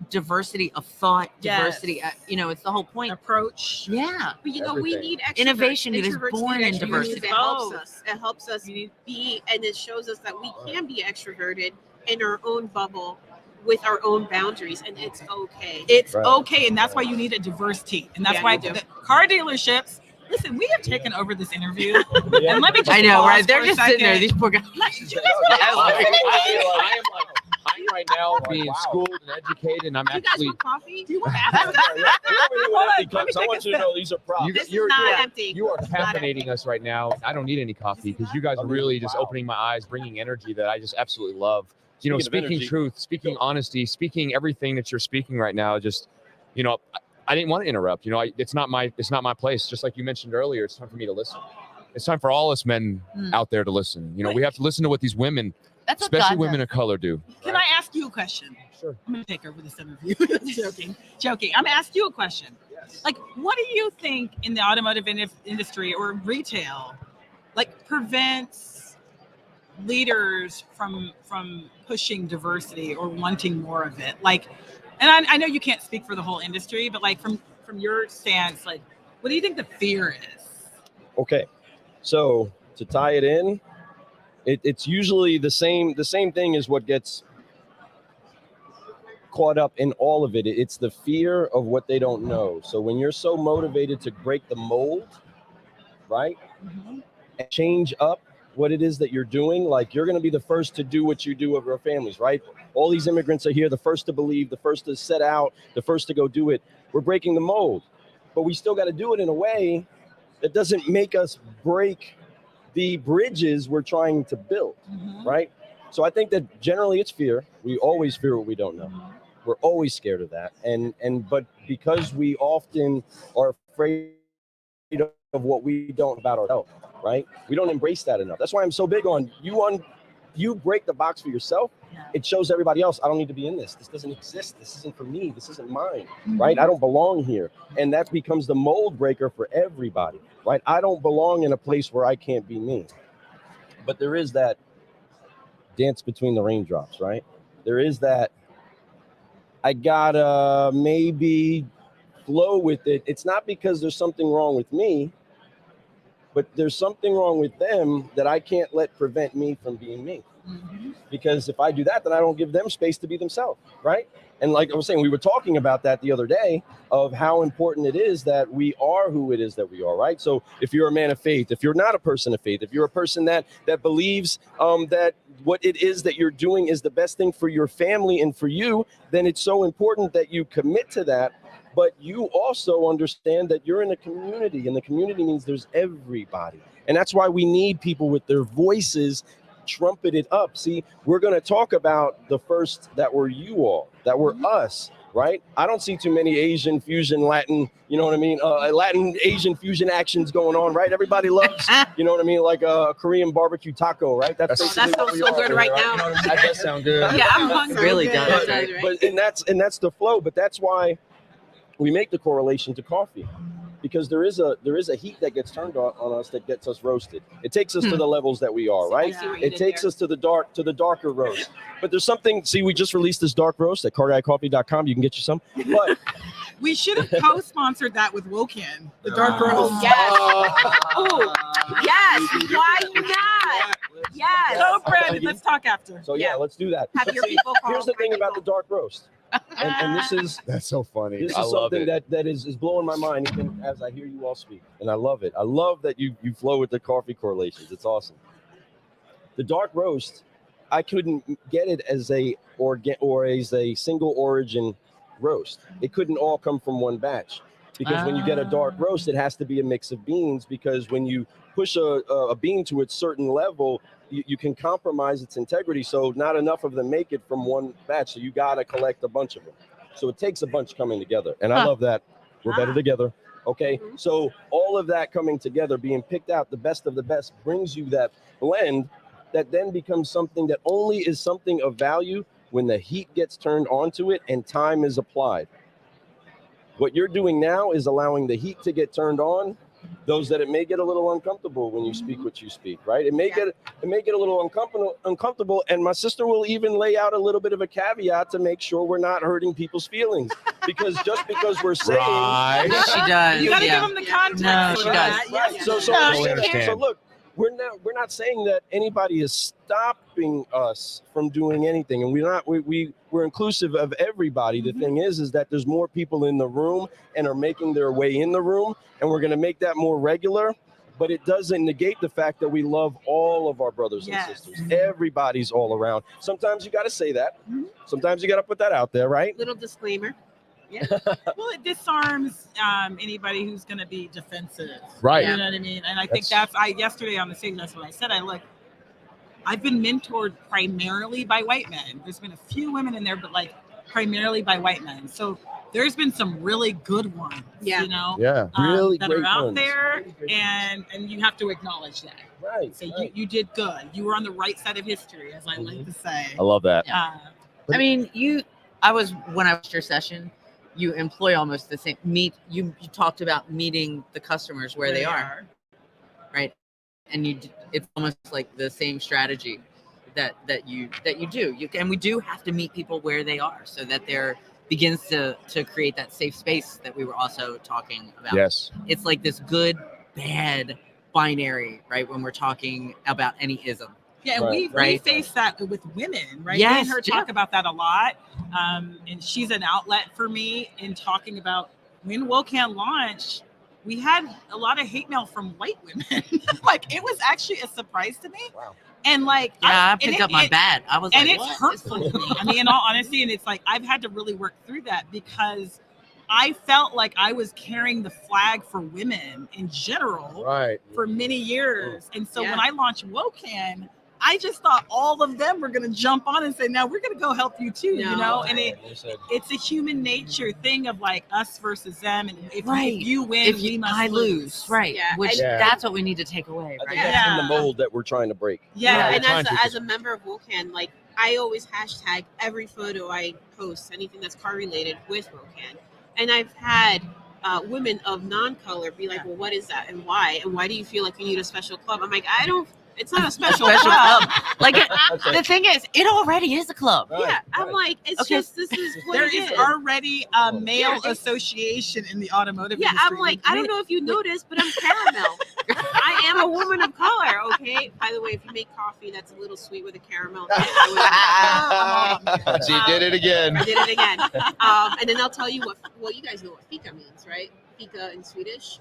Speaker 5: diversity of thought,
Speaker 4: Yes.
Speaker 5: diversity? You know, it's the whole point.
Speaker 4: approach.
Speaker 5: Yeah.
Speaker 6: But you know, we
Speaker 3: Everything.
Speaker 6: need extroverts.
Speaker 5: Innovation is
Speaker 6: Introverts
Speaker 5: born
Speaker 6: need
Speaker 5: in
Speaker 6: extroverts.
Speaker 5: diversity.
Speaker 6: It helps
Speaker 4: Both.
Speaker 6: us. It helps us be, and it shows us that we can be extroverted in our own bubble with our own boundaries, and it's okay.
Speaker 4: It's
Speaker 2: Right.
Speaker 4: okay, and that's why you need a diverse team, and that's
Speaker 6: Yeah,
Speaker 4: why
Speaker 6: you do.
Speaker 4: the car dealerships. Listen, we have taken over this interview,
Speaker 2: Yeah.
Speaker 4: and let me just
Speaker 5: I know,
Speaker 4: pause
Speaker 5: right? They're
Speaker 4: for a
Speaker 5: just sitting there.
Speaker 4: second.
Speaker 5: These poor guys.
Speaker 3: I'm right now being
Speaker 2: Wow.
Speaker 3: schooled and educated, and I'm
Speaker 6: Do you guys
Speaker 3: actually.
Speaker 6: want coffee?
Speaker 4: Do you want to
Speaker 2: Yeah,
Speaker 4: ask?
Speaker 2: yeah. We're
Speaker 4: Hold on,
Speaker 2: empty
Speaker 4: let me
Speaker 2: cups. I
Speaker 4: take
Speaker 2: want
Speaker 4: a
Speaker 2: you to know these are props.
Speaker 6: This is
Speaker 3: You're-
Speaker 6: not
Speaker 3: yeah.
Speaker 6: empty.
Speaker 3: You are
Speaker 6: It's not
Speaker 3: caffeinating us right now. I don't need any coffee because you guys are really just opening my eyes, bringing energy that I just absolutely love. You know,
Speaker 2: Speaking of
Speaker 3: speaking
Speaker 2: energy,
Speaker 3: truth, speaking honesty, speaking everything that you're speaking right now. Just, you know, I didn't want to interrupt. You know, it's not my place. Just like you mentioned earlier, it's time for me to listen. It's time for all us men out there to listen. You know, we have to listen to what these women,
Speaker 7: That's what
Speaker 3: especially
Speaker 7: God
Speaker 3: women
Speaker 7: does.
Speaker 3: of color, do.
Speaker 4: Can I ask you a question?
Speaker 3: Sure.
Speaker 4: I'm going to take over this interview. Joking. I'm going to ask you a question.
Speaker 2: Yes.
Speaker 4: Like, what do you think in the automotive industry or retail, like, prevents leaders from pushing diversity or wanting more of it? Like, and I know you can't speak for the whole industry, but like from your stance, like, what do you think the fear is?
Speaker 2: Okay, so to tie it in, it's usually the same thing as what gets caught up in all of it. It's the fear of what they don't know. So when you're so motivated to break the mold, right, and change up what it is that you're doing, like you're going to be the first to do what you do of our families, right? All these immigrants are here, the first to believe, the first to set out, the first to go do it. We're breaking the mold, but we still got to do it in a way that doesn't make us break the bridges we're trying to build, right? So I think that generally it's fear. We always fear what we don't know. We're always scared of that. But because we often are afraid of what we don't about ourselves, right? We don't embrace that enough. That's why I'm so big on you break the box for yourself. It shows everybody else, I don't need to be in this. This doesn't exist. This isn't for me. This isn't mine, right? I don't belong here. And that becomes the mold breaker for everybody, right? I don't belong in a place where I can't be me. But there is that dance between the raindrops, right? There is that I gotta maybe flow with it. It's not because there's something wrong with me, but there's something wrong with them that I can't let prevent me from being me. Because if I do that, then I don't give them space to be themselves, right? And like I was saying, we were talking about that the other day of how important it is that we are who it is that we are, right? So if you're a man of faith, if you're not a person of faith, if you're a person that believes that what it is that you're doing is the best thing for your family and for you, then it's so important that you commit to that. But you also understand that you're in a community, and the community means there's everybody. And that's why we need people with their voices trumpeted up. See, we're going to talk about the first that were you all, that were us, right? I don't see too many Asian fusion Latin, you know what I mean? Latin Asian fusion actions going on, right? Everybody loves, you know what I mean? Like a Korean barbecue taco, right?
Speaker 6: That
Speaker 2: basically what
Speaker 6: sounds
Speaker 2: we
Speaker 6: so
Speaker 2: are
Speaker 6: good
Speaker 2: here,
Speaker 6: right
Speaker 2: right?
Speaker 6: now.
Speaker 2: You know what I mean?
Speaker 3: That does sound good.
Speaker 6: Yeah, I'm hungry.
Speaker 5: Really
Speaker 6: That
Speaker 5: does.
Speaker 6: does, right?
Speaker 2: But and that's the flow. But that's why we make the correlation to coffee, because there is a heat that gets turned on us that gets us roasted. It takes us to the levels that we are, right?
Speaker 6: I see what you
Speaker 2: It
Speaker 6: did
Speaker 2: takes
Speaker 6: there.
Speaker 2: us to the darker roast. But there's something. See, we just released this dark roast at carguycoffee.com. You can get you some. But
Speaker 4: We should have co-sponsored that with WOCAN, the dark roast.
Speaker 6: Oh, yes. Oh, yes. Why not? Yes.
Speaker 4: So, Brandon, let's talk after.
Speaker 2: so yeah, let's do that.
Speaker 6: Have
Speaker 2: But
Speaker 6: your
Speaker 2: see,
Speaker 6: people call.
Speaker 2: here's the thing about the dark roast, and this is
Speaker 3: That's so funny.
Speaker 2: This
Speaker 3: I
Speaker 2: is
Speaker 3: love
Speaker 2: something
Speaker 3: it.
Speaker 2: that is blowing my mind even as I hear you all speak. And I love it. I love that you flow with the coffee correlations. It's awesome. The dark roast, I couldn't get it as a single origin roast. It couldn't all come from one batch. Because when you get a dark roast, it has to be a mix of beans, because when you push a bean to its certain level, you can compromise its integrity. So not enough of them make it from one batch. So you got to collect a bunch of them. So it takes a bunch coming together. And I love that. We're better together. Okay. So all of that coming together, being picked out, the best of the best, brings you that blend that then becomes something that only is something of value when the heat gets turned onto it and time is applied. What you're doing now is allowing the heat to get turned on. Those that it may get a little uncomfortable when you speak what you speak, right? It may get a little uncomfortable, and my sister will even lay out a little bit of a caveat to make sure we're not hurting people's feelings. Because just because we're saying,
Speaker 3: Right.
Speaker 5: She does.
Speaker 4: You got to
Speaker 5: yeah.
Speaker 4: give them the context.
Speaker 5: No,
Speaker 4: for
Speaker 5: she
Speaker 4: that.
Speaker 5: does.
Speaker 4: Yes.
Speaker 2: so
Speaker 4: No,
Speaker 3: Totally
Speaker 4: she
Speaker 3: understand.
Speaker 4: can't.
Speaker 2: so look, we're not saying that anybody is stopping us from doing anything, and we're inclusive of everybody. The thing is that there's more people in the room and are making their way in the room, and we're going to make that more regular. But it doesn't negate the fact that we love all of our brothers and sisters. Everybody's all around. Sometimes you got to say that. Sometimes you got to put that out there, right?
Speaker 6: Little disclaimer.
Speaker 4: Well, it disarms anybody who's going to be defensive.
Speaker 3: Right.
Speaker 4: You know what I mean? And I think yesterday on the stage, that's what I said. I've been mentored primarily by white men. There's been a few women in there, but like primarily by white men. So there's been some really good ones, you know,
Speaker 2: really
Speaker 4: that
Speaker 2: great
Speaker 4: are out
Speaker 2: ones.
Speaker 4: there, and you have to acknowledge that.
Speaker 2: Right.
Speaker 4: So you did good. You were on the right side of history, as I like to say.
Speaker 3: I love that.
Speaker 5: I mean, when I was your session, you employ almost the same you talked about meeting the customers where they are, right? And it's almost like the same strategy that you do. And we do have to meet people where they are, so that there begins to create that safe space that we were also talking about.
Speaker 3: Yes.
Speaker 5: It's like this good, bad binary, right? When we're talking about any ism.
Speaker 4: Yeah, and we face that with women, right?
Speaker 5: Yes,
Speaker 4: Me and her talk about that a lot. And she's an outlet for me in talking about when WOCAN launched, we had a lot of hate mail from white women. Like, it was actually a surprise to me.
Speaker 2: Wow.
Speaker 4: And like,
Speaker 5: I picked up my bat. I was
Speaker 4: and
Speaker 5: like,
Speaker 4: it's hurtful to me. I mean, in all honesty, and it's like, I've had to really work through that because I felt like I was carrying the flag for women in general for many years. And so when I launched WOCAN, I just thought all of them were going to jump on and say, now we're going to go help you too, you know? And it's a human nature thing of like us versus them. And if you win, we must lose.
Speaker 5: Right.
Speaker 6: Yeah.
Speaker 5: Which that's what we need to take away,
Speaker 2: I
Speaker 5: right?
Speaker 2: think that's in the mold that we're trying to break.
Speaker 6: And as a member of WOCAN, like, I always hashtag every photo I post, anything that's car related with WOCAN. And I've had women of non-color be like, well, what is that and why? And why do you feel like you need a special club? I'm like, it's not a special club.
Speaker 5: Like, the thing is, it already is a club.
Speaker 6: I'm like, it's just, this is what
Speaker 4: there
Speaker 6: it
Speaker 4: is
Speaker 6: is.
Speaker 4: already a male association in the automotive industry.
Speaker 6: I'm like, I don't know if you noticed, but I'm caramel. I am a woman of color, okay? By the way, if you make coffee that's a little sweet with a caramel,
Speaker 3: She did it again.
Speaker 6: I did it again. And then I'll tell you well, you guys know what fika means, right? Fika in Swedish.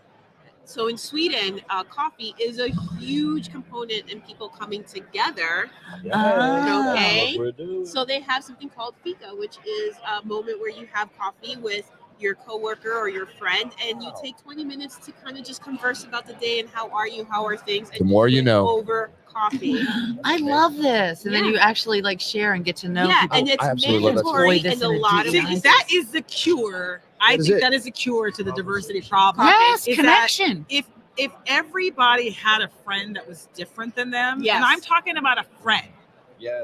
Speaker 6: So in Sweden, coffee is a huge component in people coming together. Okay. So they have something called fika, which is a moment where you have coffee with your coworker or your friend, and you take 20 minutes to kind of just converse about the day and how are things. And
Speaker 3: the more you know.
Speaker 6: Over coffee.
Speaker 5: I love this. And then you actually like share and get to know people.
Speaker 6: And it's mandatory in a lot of places.
Speaker 4: That is the cure. I think that is a cure to the diversity problem.
Speaker 5: Yes, connection.
Speaker 4: If everybody had a friend that was different than them, and I'm talking about a friend,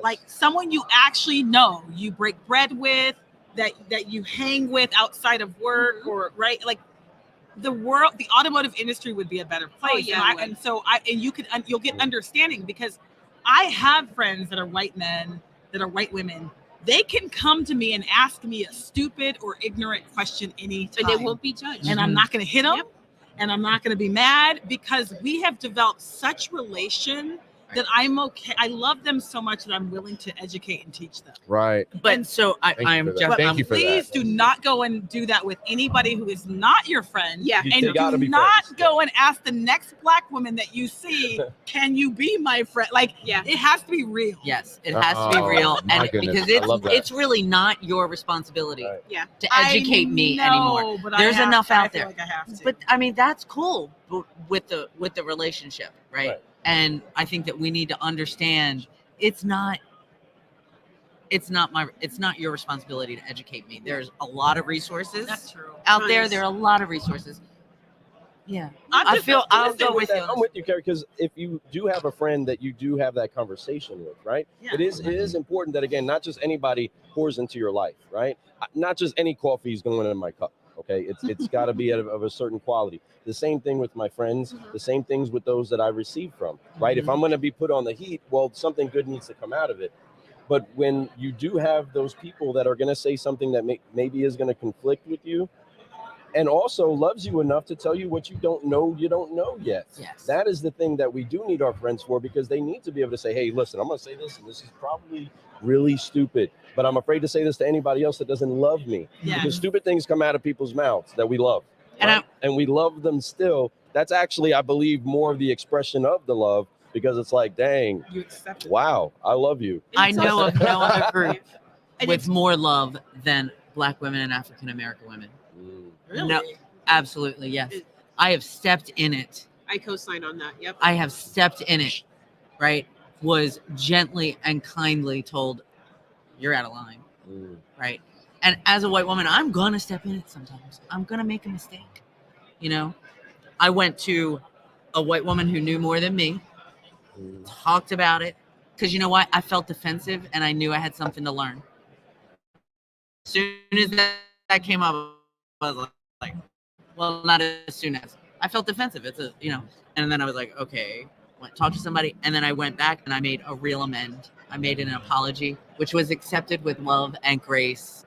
Speaker 4: like someone you actually know, you break bread with, that you hang with outside of work, or like the automotive industry would be a better place. You'll get understanding, because I have friends that are white men, that are white women. They can come to me and ask me a stupid or ignorant question anytime.
Speaker 6: And they won't be judged.
Speaker 4: And I'm not going to hit them. And I'm not going to be mad, because we have developed such relation that I'm okay. I love them so much that I'm willing to educate and teach them.
Speaker 3: Right.
Speaker 5: But so
Speaker 3: Thank you for
Speaker 4: please
Speaker 3: that.
Speaker 4: do not go and do that with anybody who is not your friend.
Speaker 6: Yeah.
Speaker 4: And do not go and ask the next Black woman that you see, can you be my friend? Like, it has to be real.
Speaker 5: Yes, it has to be real. And
Speaker 3: goodness.
Speaker 5: because it's really not your responsibility to educate me anymore.
Speaker 4: But
Speaker 5: there's enough out there.
Speaker 4: Like I have to.
Speaker 5: But I mean, that's cool with the relationship, right? And I think that we need to understand it's not your responsibility to educate me. There's a lot of resources out there. There are a lot of resources. Yeah. I'll go with you.
Speaker 2: I'm with you, Carrie, because if you do have a friend that you do have that conversation with, right? It is important that, again, not just anybody pours into your life, right? Not just any coffee is going in my cup. Okay, it's got to be of a certain quality. The same thing with my friends, the same things with those that I receive from, right? If I'm going to be put on the heat, well, something good needs to come out of it. But when you do have those people that are going to say something that maybe is going to conflict with you, and also loves you enough to tell you what you don't know yet.
Speaker 5: Yes.
Speaker 2: That is the thing that we do need our friends for, because they need to be able to say, hey, listen, I'm going to say this, and this is probably really stupid, but I'm afraid to say this to anybody else that doesn't love me.
Speaker 4: Yeah.
Speaker 2: Because stupid things come out of people's mouths that we love.
Speaker 5: And
Speaker 2: And we love them still. That's actually, I believe, more of the expression of the love, because it's like, dang,
Speaker 4: You accept it.
Speaker 2: wow, I love you.
Speaker 5: I
Speaker 6: It's
Speaker 5: know
Speaker 6: also-
Speaker 5: of no other group
Speaker 6: And
Speaker 5: with
Speaker 6: it's-
Speaker 5: more love than Black women and African American women.
Speaker 4: Really?
Speaker 5: No. Absolutely, yes. I have stepped in it.
Speaker 6: I co-sign on that. Yep.
Speaker 5: I have stepped in it, right? Was gently and kindly told, you're out of line, right? And as a white woman, I'm gonna step in it sometimes. I'm gonna make a mistake. You know, I went to a white woman who knew more than me, talked about it, because you know what? I felt defensive and I knew I had something to learn. As soon as that came up, I was like, well, not as soon as. I felt defensive. It's a, and then I was like, okay, talk to somebody. And then I went back and I made a real amend. I made an apology, which was accepted with love and grace.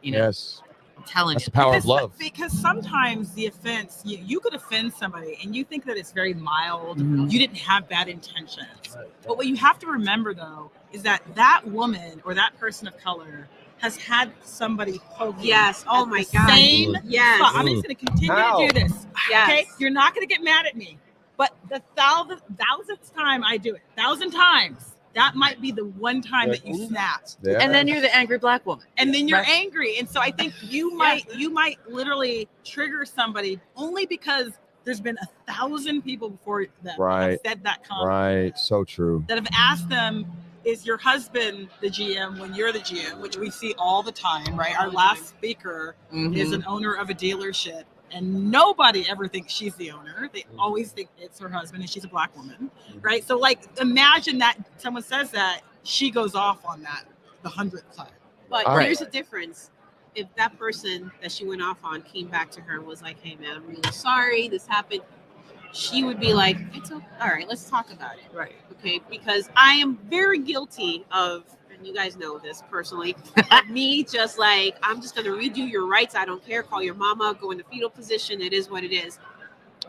Speaker 3: Yes.
Speaker 5: I'm telling
Speaker 3: That's
Speaker 5: you.
Speaker 3: the power of love.
Speaker 4: Because sometimes the offense, you could offend somebody and you think that it's very mild.
Speaker 5: Mhm.
Speaker 4: You didn't have bad intentions. But what you have to remember, though, is that woman or that person of color has had somebody poke you
Speaker 6: Yes. Oh
Speaker 4: at
Speaker 6: my
Speaker 4: the
Speaker 6: God.
Speaker 4: same
Speaker 6: Yes.
Speaker 4: spot. I'm just going to continue
Speaker 2: How?
Speaker 4: to do this.
Speaker 6: Yes.
Speaker 4: Okay? You're not going to get mad at me. But the thousandth time I do it, 1,000 times, that might be the one time that you snapped.
Speaker 3: Yeah.
Speaker 5: And then you're the angry Black woman.
Speaker 4: And then you're
Speaker 5: Right.
Speaker 4: angry. And so I think you might literally trigger somebody only because there's been 1,000 people before them that
Speaker 3: Right.
Speaker 4: have said that comment.
Speaker 3: Right. So true.
Speaker 4: That have asked them, is your husband the GM when you're the GM, which we see all the time, right? Our last speaker
Speaker 5: Mhm.
Speaker 4: is an owner of a dealership, and nobody ever thinks she's the owner. They always think it's her husband, and she's a Black woman, right? So, like, imagine that someone says that, she goes off on that the 100th time.
Speaker 6: But
Speaker 3: All right.
Speaker 6: here's the difference. If that person that she went off on came back to her and was like, hey, man, I'm really sorry this happened, she would be like, it's okay. All right, let's talk about it.
Speaker 4: Right.
Speaker 6: Okay, because I am very guilty of, and you guys know this personally, of me just like, I'm just going to redo your rights. I don't care. Call your mama, go in the fetal position. It is what it is.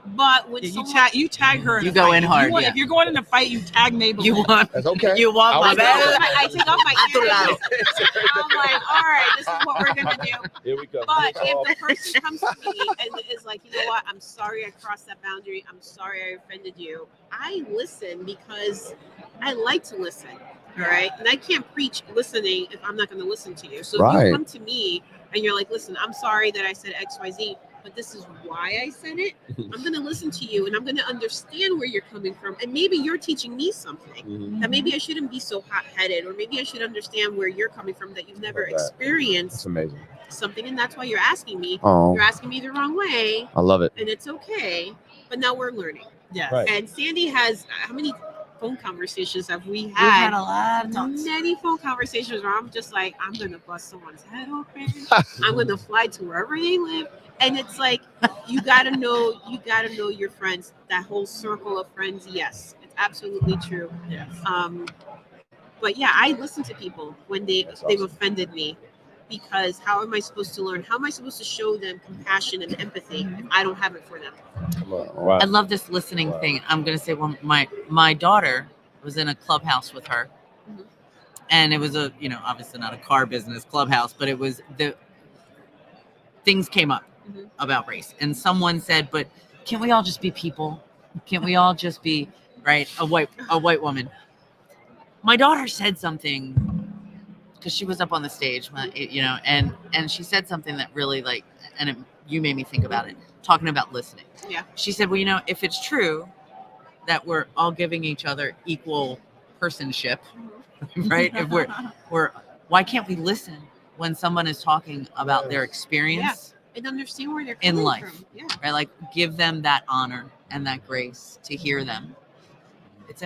Speaker 6: But when
Speaker 4: Yeah,
Speaker 6: someone,
Speaker 4: you tag her. In
Speaker 5: You
Speaker 4: a
Speaker 5: go
Speaker 4: fight.
Speaker 5: in
Speaker 4: If
Speaker 5: hard,
Speaker 4: you want-
Speaker 5: yeah.
Speaker 4: If you're going in a fight, you tag Mabel.
Speaker 5: You
Speaker 4: in.
Speaker 5: want,
Speaker 3: That's okay.
Speaker 5: you want
Speaker 3: I
Speaker 5: my
Speaker 3: was
Speaker 5: bed?
Speaker 6: I take off my
Speaker 5: A tu lado.
Speaker 6: earrings. I'm like, all right, this is what we're going to do.
Speaker 2: Here we go.
Speaker 6: But if the person comes to me and is like, you know what, I'm sorry I crossed that boundary. I'm sorry I offended you. I listen because I like to listen. All right. And I can't preach listening if I'm not going to listen to you. So if
Speaker 3: Right.
Speaker 6: you come to me and you're like, listen, I'm sorry that I said XYZ, but this is why I said it. I'm going to listen to you and I'm going to understand where you're coming from. And maybe you're teaching me something. That maybe I shouldn't be so hot-headed, or maybe I should understand where you're coming from, that you've never
Speaker 3: Love that. That's
Speaker 6: experienced
Speaker 3: amazing.
Speaker 6: something, and that's why you're asking me.
Speaker 3: Oh,
Speaker 6: You're asking me the wrong way,
Speaker 3: I love it.
Speaker 6: and it's okay. But now we're learning.
Speaker 4: Yes.
Speaker 2: Right.
Speaker 6: And Sandy has, how many phone conversations have we
Speaker 5: We've had
Speaker 6: had?
Speaker 5: a lot of talks.
Speaker 6: Many phone conversations where I'm just like, I'm gonna bust someone's head open. I'm gonna fly to wherever they live. And it's like, you gotta know your friends. That whole circle of friends. Yes, it's absolutely true.
Speaker 4: Yes.
Speaker 6: But yeah, I listen to people when they've
Speaker 2: awesome.
Speaker 6: offended me, because how am I supposed to learn? How am I supposed to show them compassion and empathy if I don't have it for them?
Speaker 2: Wow.
Speaker 5: I love this listening
Speaker 2: Wow.
Speaker 5: thing. I'm gonna say, well, my daughter was in a clubhouse with her,
Speaker 6: Mhm.
Speaker 5: and it was a, obviously not a car business clubhouse, but it was the things came up
Speaker 6: Mhm.
Speaker 5: about race, and someone said, but can't we all just be people? Can't we all just be right? A white woman. My daughter said something because she was up on the stage, and she said something that really you made me think about it. Talking about listening.
Speaker 6: Yeah.
Speaker 5: She said, well, if it's true that we're all giving each other equal personship, right? If we're why can't we listen when someone is talking about their experience,
Speaker 6: And understand where they're
Speaker 5: In
Speaker 6: coming
Speaker 5: life.
Speaker 6: from. Yeah.
Speaker 5: right? Like give them that honor and that grace to hear them. It's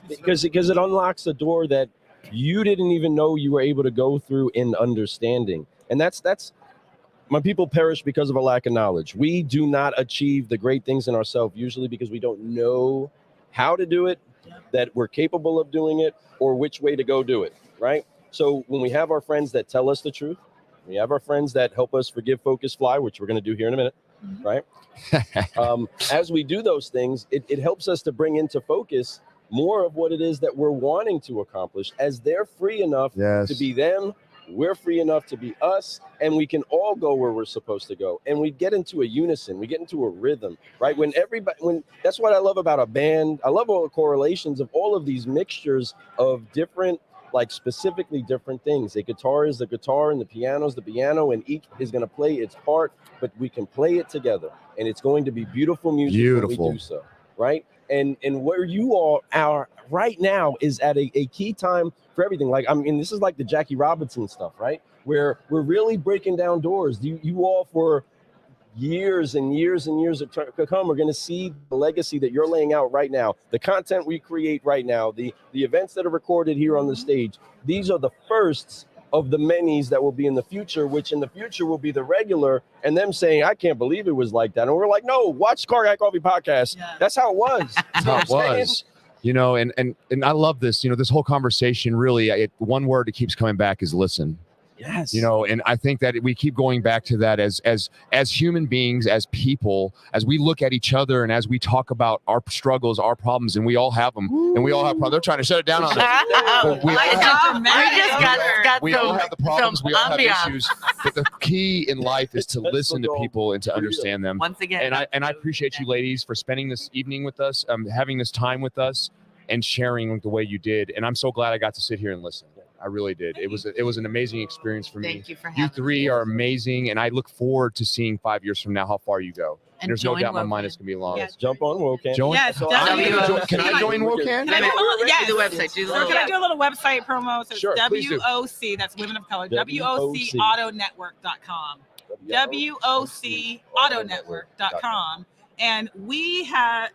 Speaker 2: Because it unlocks a door that you didn't even know you were able to go through in understanding. And that's my people perish because of a lack of knowledge. We do not achieve the great things in ourselves usually because we don't know how to do it, that we're capable of doing it, or which way to go do it, right? So when we have our friends that tell us the truth, We have our friends that help us forgive, focus, fly, which we're going to do here in a minute, right? As we do those things, it helps us to bring into focus more of what it is that we're wanting to accomplish, as they're free enough to be them. We're free enough to be us, and we can all go where we're supposed to go. And we get into a unison, we get into a rhythm, right? When that's what I love about a band. I love all the correlations of all of these mixtures of different, like specifically different things. The guitar is the guitar, and the piano is the piano, and each is going to play its part, but we can play it together, and it's going to be beautiful music when we do so, right? And where you all are right now is at a key time for everything. Like, I mean, this is like the Jackie Robinson stuff, right? Where we're really breaking down doors. You all, for years and years and years to come, are going to see the legacy that you're laying out right now, the content we create right now, the events that are recorded here on the stage. These are the firsts of the manys that will be in the future, which in the future will be the regular, and them saying, I can't believe it was like that. And we're like, no, watch Car Guy Coffee podcast. Yeah. That's how it was.
Speaker 3: That's how it was. You know, and I love this, you know, this whole conversation, really, one word that keeps coming back is listen.
Speaker 2: Yes.
Speaker 3: You know, and I think that we keep going back to that as human beings, as people, as we look at each other and as we talk about our struggles, our problems, and we all have them. Ooh. And we all have problems. They're trying to shut it down on us. We all have the problems. We all have issues. But the key in life is to listen to people and to understand them.
Speaker 5: Once again.
Speaker 3: And I appreciate you ladies for spending this evening with us, having this time with us, and sharing the way you did. And I'm so glad I got to sit here and listen. I really did. It was an amazing experience for me.
Speaker 5: Thank you for having me.
Speaker 3: You three are amazing, and I look forward to seeing 5 years from now how far you go. And there's no doubt in my mind it's going to be long.
Speaker 2: Yes, jump on WOCAN.
Speaker 4: Yes,
Speaker 3: can I join WOCAN?
Speaker 4: Yes.
Speaker 5: Do the website.
Speaker 4: Can I do a little website promo? So
Speaker 3: sure,
Speaker 4: WOC, that's Women of Color, WOCAutonetwork.com. WOCAutonetwork.com. And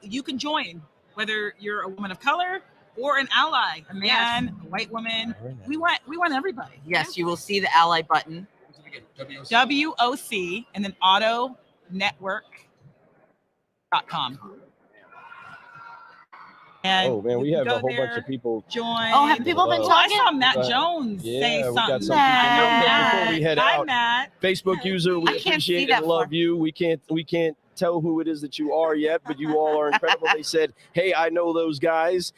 Speaker 4: you can join, whether you're a woman of color or an ally, a man, a white woman. We want everybody.
Speaker 5: Yes, you will see the ally button.
Speaker 4: WOC and then autonetwork.com. And
Speaker 2: oh man, we have a whole bunch of people
Speaker 4: join.
Speaker 5: Oh, have people been talking?
Speaker 4: I saw Matt Jones say something.
Speaker 2: Got some before we head
Speaker 4: Hi,
Speaker 2: out.
Speaker 4: Matt.
Speaker 2: Facebook user, we appreciate and love you. We can't tell who it is that you are yet, but you all are incredible. They said, hey, I know those guys.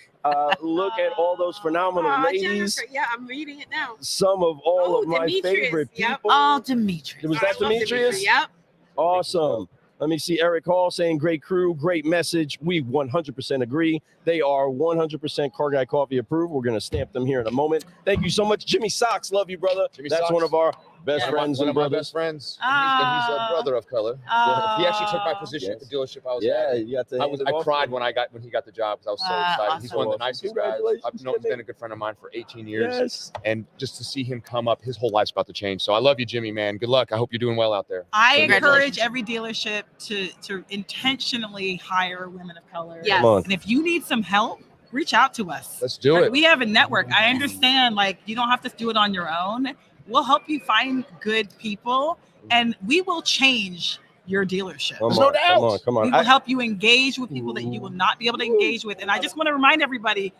Speaker 2: Look at all those phenomenal ladies.
Speaker 6: Jennifer. Yeah, I'm reading it now.
Speaker 2: Some of all of my favorite people.
Speaker 5: Oh, Demetrius.
Speaker 2: Was that Demetrius?
Speaker 6: Yep.
Speaker 2: Awesome. Let me see Eric Hall saying, great crew, great message. We 100% agree. They are 100% Car Guy Coffee approved. We're going to stamp them here in a moment. Thank you so much. Jimmy Socks, love you, brother. That's one of our best friends and brothers.
Speaker 3: My best friends. He's a brother of color. He actually took my position at the dealership I was at.
Speaker 2: You got to
Speaker 3: I cried when he got the job because I was so excited.
Speaker 5: Awesome.
Speaker 3: He's one of the nicest guys. I've known, he's been a good friend of mine for 18 years.
Speaker 2: Yes.
Speaker 3: And just to see him come up, his whole life's about to change. So I love you, Jimmy, man. Good luck. I hope you're doing well out there.
Speaker 4: I encourage every dealership to intentionally hire women of color.
Speaker 6: Yes.
Speaker 4: And if you need some help, reach out to us.
Speaker 3: Let's do it.
Speaker 4: We have a network. I understand, like, you don't have to do it on your own. We'll help you find good people, and we will change your dealership.
Speaker 3: There's no doubt.
Speaker 2: Come on.
Speaker 4: We will help you engage with people that you will not be able to engage with. And I just want to remind everybody,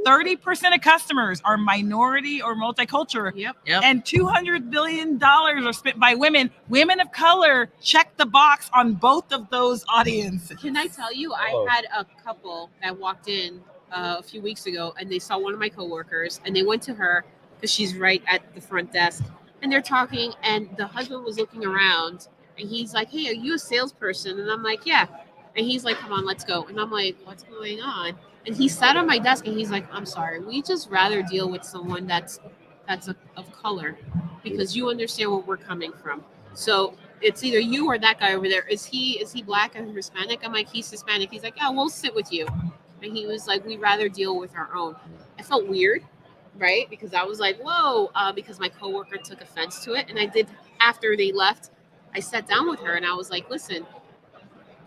Speaker 4: 30% of customers are minority or multicultural.
Speaker 6: Yep.
Speaker 4: And $200 billion are spent by women. Women of color, check the box on both of those audiences.
Speaker 6: Can I tell you, I had a couple that walked in a few weeks ago, and they saw one of my coworkers, and they went to her because she's right at the front desk, and they're talking, and the husband was looking around, and he's like, hey, are you a salesperson? And I'm like, yeah. And he's like, come on, let's go. And I'm like, what's going on? And he sat on my desk, and he's like, I'm sorry, we just rather deal with someone that's of color, because you understand where we're coming from. So it's either you or that guy over there. Is he black and Hispanic? I'm like, he's Hispanic. He's like, yeah, we'll sit with you. And he was like, we'd rather deal with our own. I felt weird, right? Because I was like, whoa, because my coworker took offense to it. And I did, after they left, I sat down with her and I was like, listen,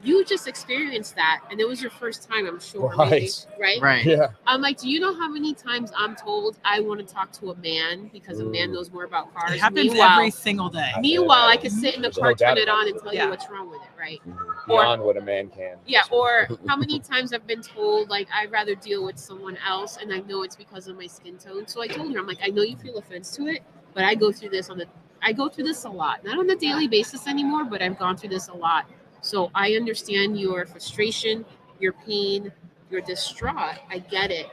Speaker 6: you just experienced that. And it was your first time, I'm sure. Maybe, right?
Speaker 5: Right.
Speaker 3: Yeah.
Speaker 6: I'm like, do you know how many times I'm told I want to talk to a man because a man knows more about cars?
Speaker 4: It happens every single day.
Speaker 6: Meanwhile, I could sit in the
Speaker 3: There's
Speaker 6: car,
Speaker 3: no doubt
Speaker 6: turn it
Speaker 3: about
Speaker 6: on,
Speaker 3: it.
Speaker 6: and tell you what's wrong with it, right?
Speaker 3: Beyond what a man can.
Speaker 6: Yeah, or how many times I've been told, like, I'd rather deal with someone else, and I know it's because of my skin tone. So I told her, I'm like, I know you feel offense to it, but I go through this on I go through this a lot, not on a daily basis anymore, but I've gone through this a lot. So I understand your frustration, your pain, your distraught. I get it.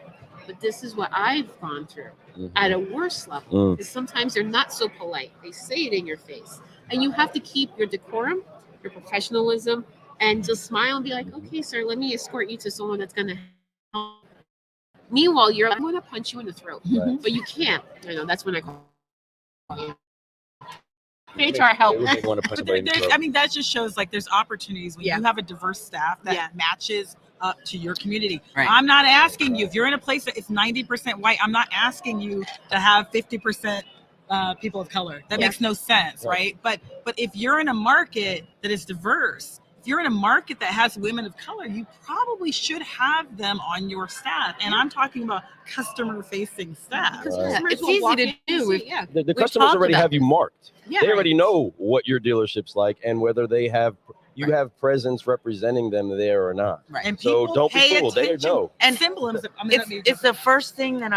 Speaker 6: But this is what I've gone through at a worse level. Because sometimes they're not so polite. They say it in your face. And you have to keep your decorum, your professionalism, and just smile and be like, okay, sir, let me escort you to someone that's going to help. Meanwhile, you're like, I'm going to punch you in the throat.
Speaker 2: Right.
Speaker 6: But you can't. I know, that's when I call you. HR help.
Speaker 4: I mean, that just shows like there's opportunities when you have a diverse staff that matches up to your community.
Speaker 5: Right.
Speaker 4: I'm not asking you if you're in a place that it's 90% white. I'm not asking you to have 50% people of color. That makes no sense, right? But if you're in a market that is diverse, if you're in a market that has women of color, you probably should have them on your staff. And I'm talking about customer-facing staff.
Speaker 5: It's easy to do.
Speaker 2: The customers already have you marked.
Speaker 6: Yeah,
Speaker 2: they already know what your dealership's like and whether they have have presence representing them there or not.
Speaker 5: Right.
Speaker 4: And
Speaker 2: so don't be fooled. They know.
Speaker 5: And
Speaker 4: symbolism.
Speaker 5: It's the first thing that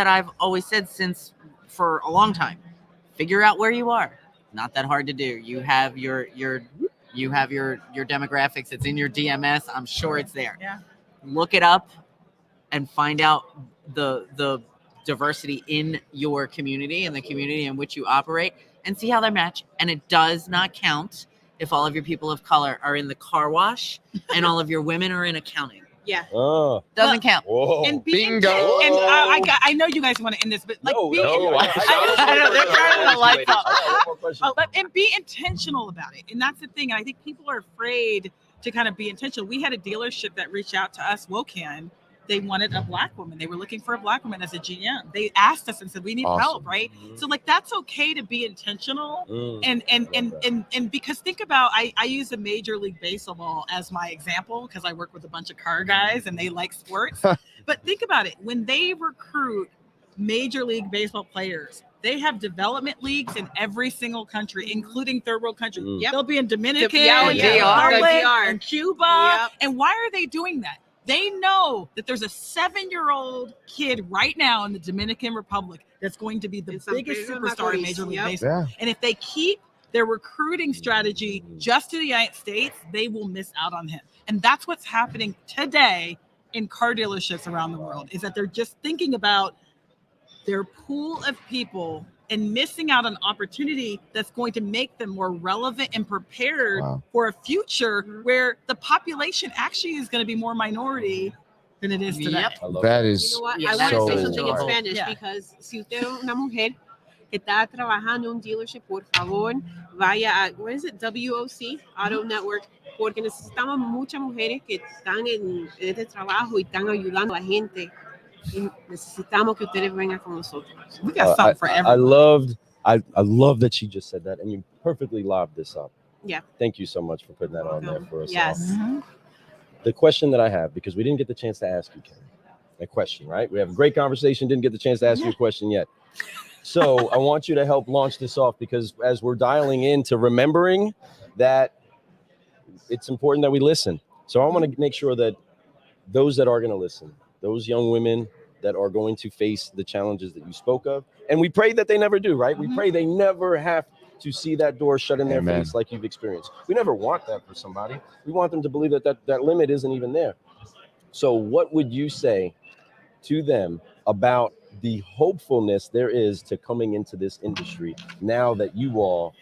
Speaker 5: I've always said since for a long time. Figure out where you are. Not that hard to do. You have your demographics. It's in your DMS. I'm sure it's there.
Speaker 4: Yeah.
Speaker 5: Look it up and find out the diversity in your community and the community in which you operate and see how they match. And it does not count if all of your people of color are in the car wash and all of your women are in accounting.
Speaker 6: Yeah.
Speaker 2: Oh.
Speaker 5: Doesn't count.
Speaker 2: Whoa.
Speaker 4: And
Speaker 3: Bingo.
Speaker 4: And I know you guys want to end this, but like
Speaker 2: They're
Speaker 4: and be intentional about it. And that's the thing. And I think people are afraid to kind of be intentional. We had a dealership that reached out to us, WOCAN. They wanted a Black woman. They were looking for a Black woman as a GM. They asked us and said, we need help, right? So like, that's okay to be intentional. And because think about, I use a Major League Baseball as my example because I work with a bunch of car guys and they like sports. But think about it. When they recruit Major League Baseball players, they have development leagues in every single country, including third world countries. They'll be in Dominican, and Cuba. And why are they doing that? They know that there's a 7-year-old kid right now in the Dominican Republic that's going to be the biggest superstar in Major League Baseball. Yeah. And if they keep their recruiting strategy just to the United States, they will miss out on him. And that's what's happening today in car dealerships around the world, is that they're just thinking about their pool of people and missing out on opportunity that's going to make them more relevant and prepared for a future where the population actually is going to be more minority than it is today.
Speaker 3: That is
Speaker 6: you know what? I want to say something in Spanish
Speaker 4: Yeah.
Speaker 6: because si usted es una mujer que está trabajando en un dealership, por favor, vaya a, what is it, WOC, Auto Network, porque necesitamos muchas mujeres que están en este trabajo y están ayudando a la gente. Y necesitamos que ustedes vengan con nosotros.
Speaker 4: We got something for everyone.
Speaker 2: I love that she just said that, and you perfectly lobbed this up.
Speaker 6: Yeah.
Speaker 2: Thank you so much for putting that on there for us.
Speaker 6: Yes.
Speaker 2: All. The question that I have, because we didn't get the chance to ask you, Karen, a question, right? We have a great conversation, didn't get the chance to ask you a question yet. So I want you to help launch this off, because as we're dialing into remembering that it's important that we listen. So I want to make sure that those that are going to listen, those young women that are going to face the challenges that you spoke of, and we pray that they never do, right? We pray they never have to see that door shut in their face like you've experienced. We never want that for somebody. We want them to believe that limit isn't even there. So what would you say to them about the hopefulness there is to coming into this industry now that you all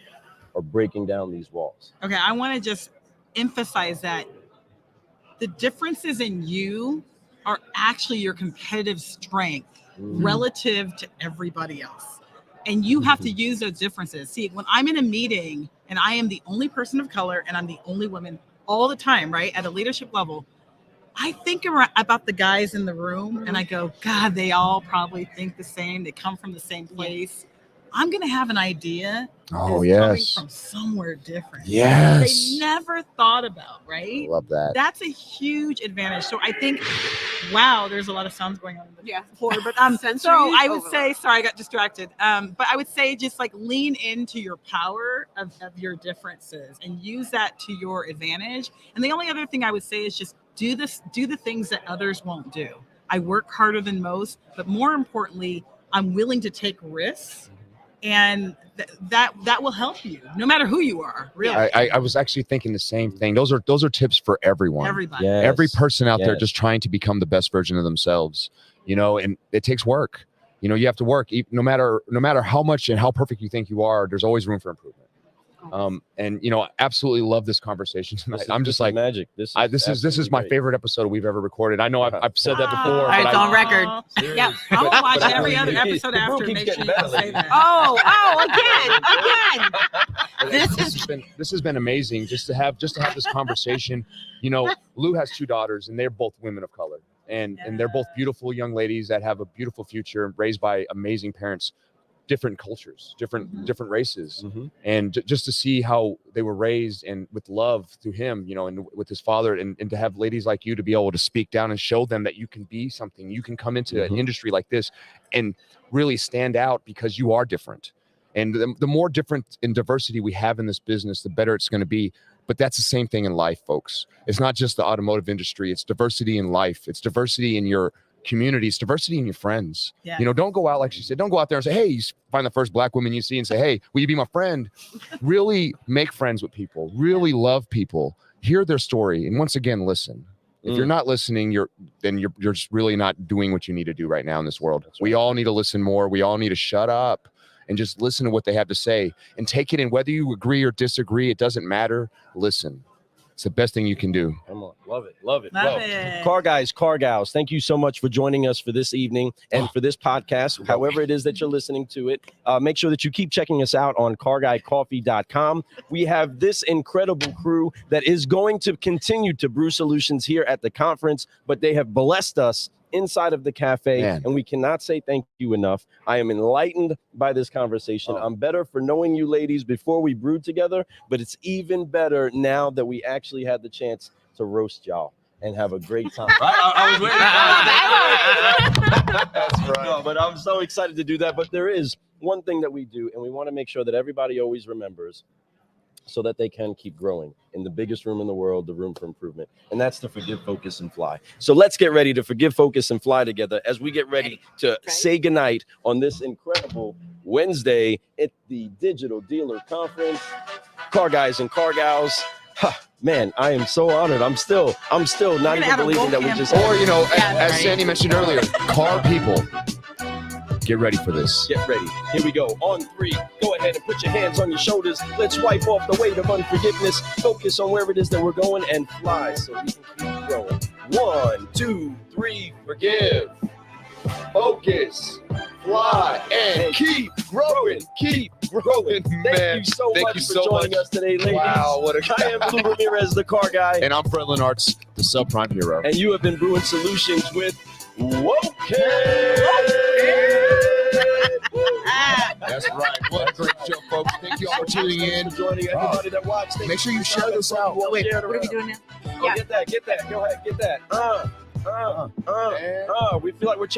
Speaker 2: are breaking down these walls?
Speaker 4: Okay, I want to just emphasize that the differences in you are actually your competitive strength relative to everybody else. And you have to use those differences. See, when I'm in a meeting and I am the only person of color and I'm the only woman all the time, right, at a leadership level, I think about the guys in the room and I go, God, they all probably think the same. They come from the same place. I'm going to have an idea coming from somewhere different.
Speaker 3: Yes.
Speaker 4: They never thought about, right?
Speaker 3: I love that.
Speaker 4: That's a huge advantage. So I think, wow, there's a lot of sounds going on in the floor. But so I would say, sorry, I got distracted. But I would say just like lean into your power of your differences and use that to your advantage. And the only other thing I would say is just do the things that others won't do. I work harder than most, but more importantly, I'm willing to take risks and that will help you no matter who you are. Really,
Speaker 3: I was actually thinking the same thing. Those are tips for everyone.
Speaker 4: everybody.
Speaker 2: Yes.
Speaker 3: Every person out there
Speaker 2: Yes.
Speaker 3: just trying to become the best version of themselves, and it takes work. You have to work no matter how much and how perfect you think you are, there's always room for improvement. And absolutely love this conversation tonight. I'm just like
Speaker 2: magic. This is
Speaker 3: this is my
Speaker 2: great.
Speaker 3: favorite episode we've ever recorded. I know I've said that before.
Speaker 5: All right,
Speaker 3: but
Speaker 5: it's on record.
Speaker 4: Yeah, I will watch
Speaker 2: But
Speaker 4: every other
Speaker 2: the
Speaker 4: episode
Speaker 2: brew
Speaker 4: after.
Speaker 2: keeps
Speaker 4: Make sure
Speaker 2: getting
Speaker 4: you
Speaker 2: better,
Speaker 4: say
Speaker 2: ladies.
Speaker 4: that.
Speaker 6: Again.
Speaker 3: This has been amazing just to have this conversation. Lou has 2 daughters and they're both women of color, and they're both beautiful young ladies that have a beautiful future, raised by amazing parents, different cultures, different races, and just to see how they were raised and with love through him, and with his father, and to have ladies like you to be able to speak down and show them that you can be something, you can come into an industry like this and really stand out because you are different. And the more different and diversity we have in this business, the better it's going to be. But that's the same thing in life, folks. It's not just the automotive industry. It's diversity in life. It's diversity in your communities, diversity in your friends.
Speaker 4: Yeah.
Speaker 3: Don't go out, like she said, don't go out there and say, hey, you find the first black woman you see and say, hey, will you be my friend? Really make friends with people, really love people, hear their story. And once again, listen. If you're not listening, you're just really not doing what you need to do right now in this world. We all need to listen more. We all need to shut up and just listen to what they have to say and take it in. Whether you agree or disagree, it doesn't matter. Listen. It's the best thing you can do.
Speaker 2: Come on. Love it. Love it.
Speaker 4: Love
Speaker 2: Well,
Speaker 4: it.
Speaker 2: Car guys, car gals, thank you so much for joining us for this evening and for this podcast. However it is that you're listening to it, make sure that you keep checking us out on carguycoffee.com. We have this incredible crew that is going to continue to brew solutions here at the conference, but they have blessed us inside of the cafe,
Speaker 3: Man.
Speaker 2: and we cannot say thank you enough. I am enlightened by this conversation. I'm better for knowing you ladies before we brewed together, but it's even better now that we actually had the chance to roast y'all and have a great time.
Speaker 1: I was waiting.
Speaker 2: That's right. No, but I'm so excited to do that. But there is one thing that we do, and we want to make sure that everybody always remembers, so that they can keep growing in the biggest room in the world, the room for improvement. And that's to forgive, focus, and fly. So let's get ready to forgive, focus, and fly together as we get ready to say goodnight on this incredible Wednesday at the Digital Dealer Conference. Car guys and car gals, man, I am so honored. I'm still not even believing that we just
Speaker 3: Or, as Sandy mentioned earlier, car people, get ready for this.
Speaker 2: Get ready. Here we go. On 3, go ahead and put your hands on your shoulders. Let's wipe off the weight of unforgiveness. Focus on where it is that we're going and fly so we can keep growing. 1, 2, 3, forgive.
Speaker 3: Focus, fly, and keep growing. Keep growing, man.
Speaker 2: Thank you so
Speaker 3: Thank
Speaker 2: much
Speaker 3: you
Speaker 2: for
Speaker 3: so
Speaker 2: joining
Speaker 3: much.
Speaker 2: us today, ladies.
Speaker 3: Wow, what a
Speaker 2: I am Blue Ramirez, the car guy.
Speaker 3: And I'm Fred Lenartz, the subprime hero.
Speaker 2: And you have been brewing solutions with WOCAN.
Speaker 3: That's right. What a great show, folks. Thank you all for tuning in.
Speaker 2: For joining everybody that watched.
Speaker 3: Make sure you share this out.
Speaker 5: Wait, what are we doing now?
Speaker 2: Oh, get that. Go ahead, get that. We feel like we're chasing